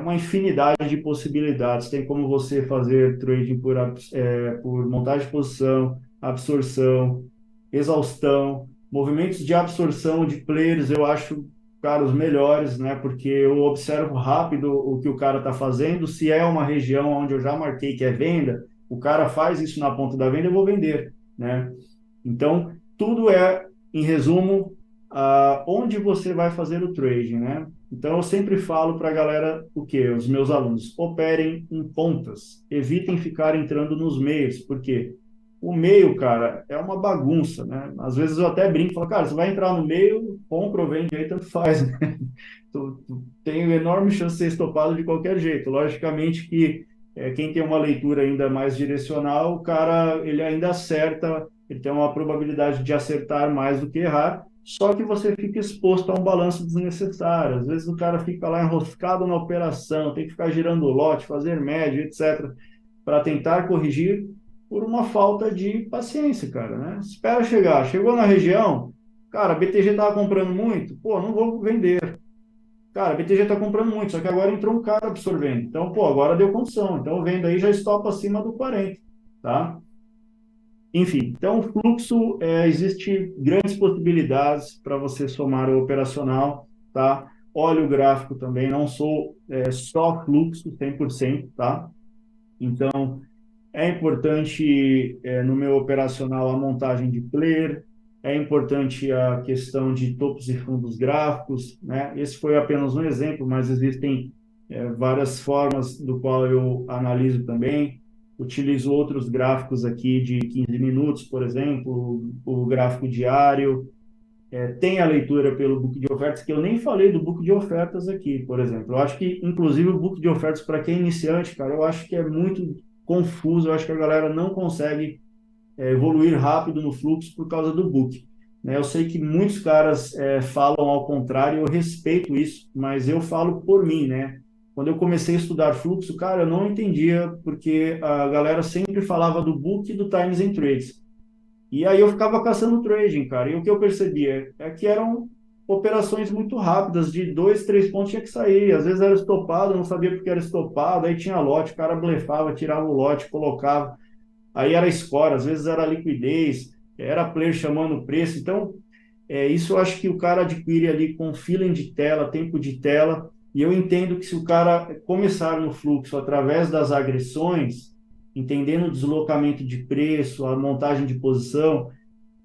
uma infinidade de possibilidades. Tem como você fazer trading por montagem de posição, absorção, exaustão, movimentos de absorção de players. Eu acho, cara, os melhores, né? Porque eu observo rápido o que o cara está fazendo. Se é uma região onde eu já marquei que é venda, o cara faz isso na ponta da venda, eu vou vender, né? Então, tudo é, em resumo, onde você vai fazer o trading, né? Então, eu sempre falo para a galera o quê? Os meus alunos, operem em pontas, evitem ficar entrando nos meios, porque o meio, cara, é uma bagunça, né? Às vezes eu até brinco, falo, cara, você vai entrar no meio, compra ou vende aí, tanto faz, né? Tu tem enorme chance de ser estopado de qualquer jeito. Logicamente que quem tem uma leitura ainda mais direcional, o cara, ele ainda acerta, ele tem uma probabilidade de acertar mais do que errar, só que você fica exposto a um balanço desnecessário. Às vezes o cara fica lá enroscado na operação, tem que ficar girando o lote, fazer média, etc., para tentar corrigir por uma falta de paciência, cara, né? Espera chegar. Chegou na região, cara, a BTG estava comprando muito, pô, não vou vender. Cara, a BTG está comprando muito, só que agora entrou um cara absorvendo. Então, pô, agora deu condição. Então, eu vendo aí já estopa acima do 40, tá? Enfim, então o fluxo, existe grandes possibilidades para você somar o operacional, tá? Olha o gráfico também, não sou só fluxo 100%, tá? Então, é importante, no meu operacional, a montagem de player, é importante a questão de topos e fundos gráficos, né? Esse foi apenas um exemplo, mas existem várias formas do qual eu analiso também. Utilizo outros gráficos aqui de 15 minutos, por exemplo, o gráfico diário. Tem a leitura pelo book de ofertas, que eu nem falei do book de ofertas aqui, por exemplo. Eu acho que, inclusive, o book de ofertas, para quem é iniciante, cara, eu acho que é muito confuso, eu acho que a galera não consegue evoluir rápido no fluxo por causa do book. né? Eu sei que muitos caras falam ao contrário, eu respeito isso, mas eu falo por mim, né? Quando eu comecei a estudar fluxo, cara, eu não entendia porque a galera sempre falava do book e do times and trades. E aí eu ficava caçando trading, cara. E o que eu percebia é que eram operações muito rápidas, de 2, 3 pontos tinha que sair. Às vezes era estopado, eu não sabia porque era estopado, aí tinha lote, o cara blefava, tirava o lote, colocava. Aí era score, às vezes era liquidez, era player chamando o preço. Então, isso eu acho que o cara adquire ali com feeling de tela, tempo de tela. E eu entendo que se o cara começar no fluxo através das agressões, entendendo o deslocamento de preço, a montagem de posição,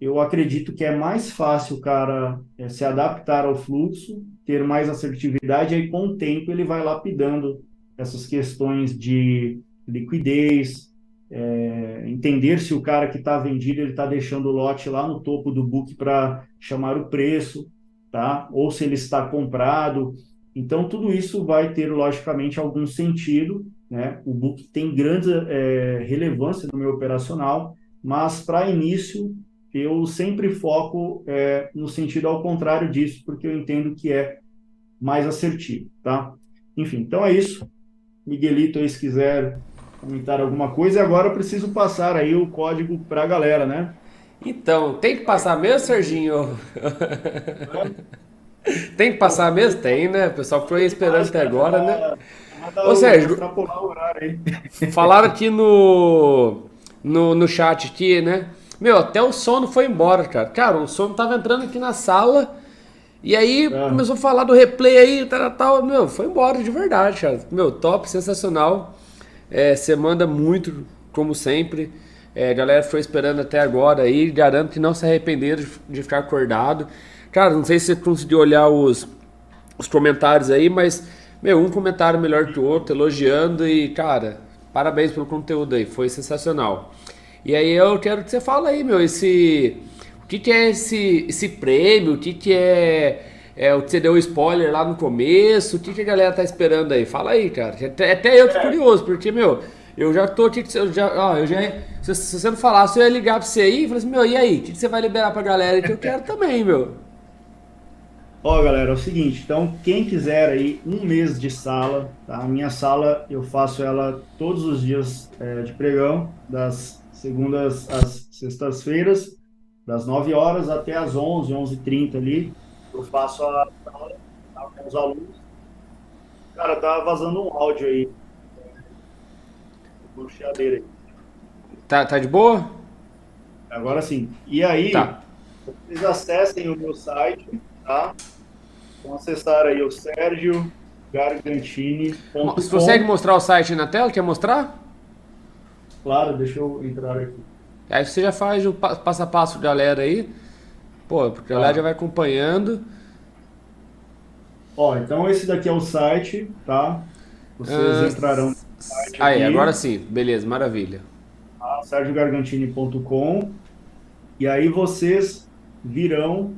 eu acredito que é mais fácil o cara se adaptar ao fluxo, ter mais assertividade, e aí com o tempo ele vai lapidando essas questões de liquidez, entender se o cara que está vendido ele está deixando o lote lá no topo do book para chamar o preço, tá? Ou se ele está comprado. Então tudo isso vai ter logicamente algum sentido, né? O book tem grande relevância no meu operacional, mas para início eu sempre foco no sentido ao contrário disso, porque eu entendo que é mais assertivo, tá? Enfim, então é isso. Miguelito aí, se quiser comentar alguma coisa, e agora eu preciso passar aí o código para a galera, né? Então, tem que passar mesmo, Serginho? Né? Tem que passar mesmo? Tem, né? O pessoal ficou aí Tem esperando demais, até cara. agora, né? Ô Vamos Sérgio, extrapolar o horário aí. falaram aqui no chat aqui, né? Meu, até o sono foi embora, cara. Cara, o sono tava entrando aqui na sala e aí Ah, começou a falar do replay aí, tal. Meu, foi embora de verdade, cara. Meu, top, sensacional. Você manda muito, como sempre. A galera foi esperando até agora aí. Garanto que não se arrependeram de ficar acordado. Cara, não sei se você conseguiu olhar os comentários aí, mas, meu, um comentário melhor que o outro, elogiando e, cara, parabéns pelo conteúdo aí, foi sensacional. E aí eu quero que você fale aí, meu, o que é esse prêmio, o que o que você deu spoiler lá no começo, o que a galera tá esperando aí? Fala aí, cara. Até eu tô curioso, porque, meu, eu já tô aqui, se você não falasse, eu ia ligar pra você aí e falar assim, meu, e aí, o que você vai liberar pra galera que eu quero também, meu? ó, galera, é o seguinte, então, quem quiser aí um mês de sala, tá? A minha sala, eu faço ela todos os dias de pregão, das segundas às sextas-feiras, das 9 horas até às 11, 11h30 ali, eu faço a sala, tá, com os alunos. Cara, tá vazando um áudio aí, por chiadeira aí. Tá de boa? Agora sim. E aí, Tá. vocês acessem o meu site, tá? Vão acessar aí o Você consegue sergiogargantini.com. mostrar o site na tela? Quer mostrar? Claro, deixa eu entrar aqui. Aí você já faz o passo a passo pra galera aí. Pô, a galera já Tá. vai acompanhando. Ó, então esse daqui é o site, tá? Vocês Ah, entrarão no site aí, agora aqui, sim. Beleza, maravilha. tá? sergiogargantini.com. E aí vocês virão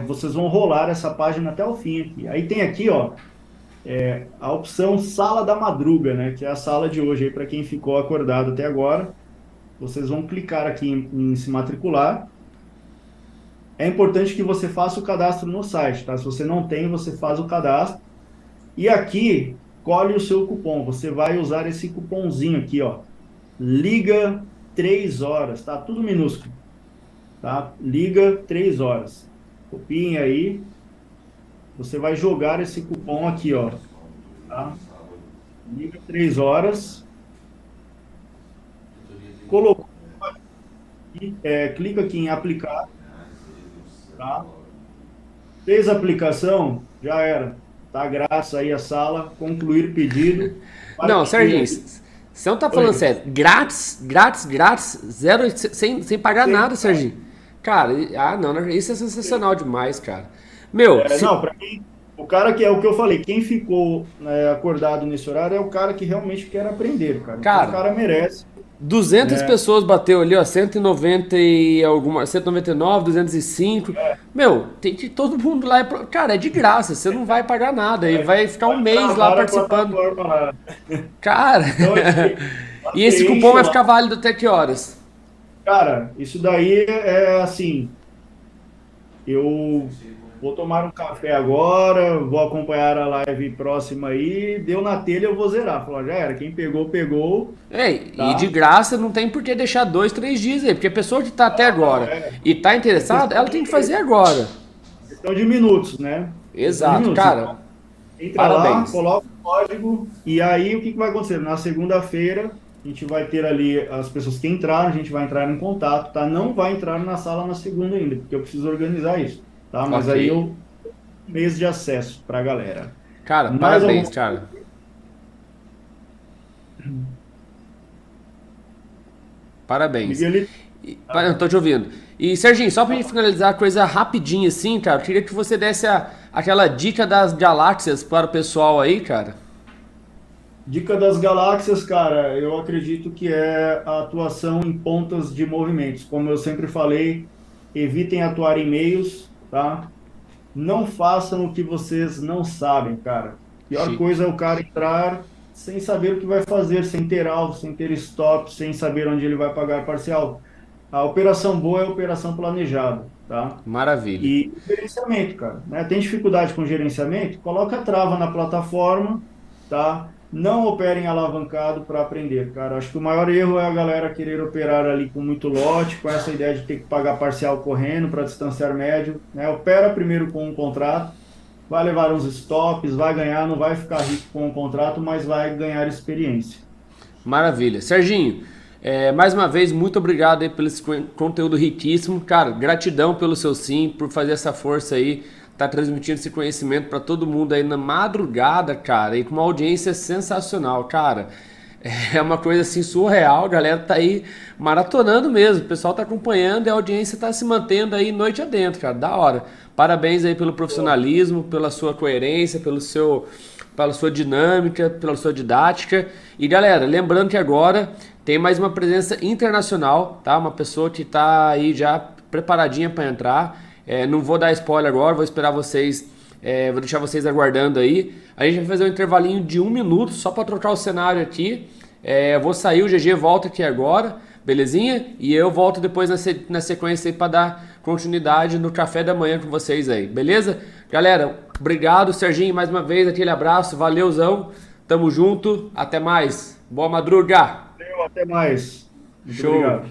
vocês vão rolar essa página até o fim aqui. Aí tem aqui, ó, a opção Sala da Madruga, né? Que é a sala de hoje aí para quem ficou acordado até agora. Vocês vão clicar aqui em se matricular. É importante que você faça o cadastro no site, tá? Se você não tem, você faz o cadastro. E aqui, colhe o seu cupom. Você vai usar esse cupomzinho aqui, ó. Liga 3 horas, tá? Tudo minúsculo, tá? Liga 3 horas. Copiem aí. Você vai jogar esse cupom aqui, ó, tá? Liga 3 horas. Colocou, clica aqui em aplicar, tá? Fez a aplicação, já era. Tá grátis aí a sala, concluir pedido. Não, Partilha Serginho, aí. você não tá falando Oi. sério. Grátis, grátis, grátis, zero, sem pagar nada, Sim. Serginho. Cara, não, isso é sensacional demais, cara. Meu, Não, para mim, o cara que é o que eu falei, quem ficou, né, acordado nesse horário é o cara que realmente quer aprender, cara. Então o cara, cara merece, 200 né? pessoas bateu ali, ó, 190 e alguma, 199, 205. Meu, tem que todo mundo lá, cara, é de graça, você não vai pagar nada e vai ficar um Vai mês lá travar a participando. plataforma lá. Cara, Então, e esse cupom preenche vai lá. ficar válido até que horas? Cara, isso daí é assim, eu vou tomar um café agora, vou acompanhar a live próxima aí, deu na telha, eu vou zerar. Falar, já era, quem pegou, pegou, E de tá? graça não tem por que deixar 2, 3 dias aí, porque a pessoa que tá até Não, não, agora e tá é interessada, ela tem que fazer agora. questão de minutos, né? Questão de Exato, minutos. cara, Então, entra lá, parabéns. coloca o código, e aí o que que vai acontecer? Na segunda-feira, a gente vai ter ali as pessoas que entraram, a gente vai entrar em contato, tá? Não vai entrar na sala na segunda ainda, porque eu preciso organizar isso, tá? Mas Ok. aí eu mês de acesso para a galera. Cara, Mais alguma parabéns, cara. Parabéns. Miguelito? Eu tô te ouvindo. E, Serginho, só pra gente finalizar a coisa rapidinho assim, cara, eu queria que você desse aquela dica das galáxias para o pessoal aí, cara. Dica das galáxias, cara, eu acredito que é a atuação em pontas de movimentos. Como eu sempre falei, evitem atuar em meios, tá? Não façam o que vocês não sabem, cara. Pior Chique. coisa é o cara entrar sem saber o que vai fazer, sem ter alvo, sem ter stop, sem saber onde ele vai pagar parcial. A operação boa é a operação planejada, tá? Maravilha. E gerenciamento, cara, né? Tem dificuldade com gerenciamento? Coloca a trava na plataforma, tá? Não operem alavancado para aprender, cara. Acho que o maior erro é a galera querer operar ali com muito lote, com essa ideia de ter que pagar parcial correndo para distanciar médio, né? Opera primeiro com um contrato, vai levar uns stops, vai ganhar, não vai ficar rico com o contrato, mas vai ganhar experiência. Maravilha. Serginho, mais uma vez, muito obrigado aí pelo esse conteúdo riquíssimo. Cara, gratidão pelo seu sim, por fazer essa força aí, tá transmitindo esse conhecimento para todo mundo aí na madrugada, cara, e com uma audiência sensacional, cara. É uma coisa assim surreal, a galera tá aí maratonando mesmo, o pessoal tá acompanhando e a audiência tá se mantendo aí noite adentro, cara, da hora. Parabéns aí pelo profissionalismo, pela sua coerência, pela sua dinâmica, pela sua didática. E galera, lembrando que agora tem mais uma presença internacional, tá? Uma pessoa que tá aí já preparadinha para entrar. Não vou dar spoiler agora, vou esperar vocês, vou deixar vocês aguardando aí. A gente vai fazer um intervalinho de 1 minuto só para trocar o cenário aqui. Eu vou sair, o GG volta aqui agora, belezinha? E eu volto depois na sequência aí para dar continuidade no café da manhã com vocês aí, beleza? Galera, obrigado, Serginho, mais uma vez, aquele abraço, valeuzão, tamo junto, até mais, boa madruga, Valeu, até mais. Muito show! obrigado.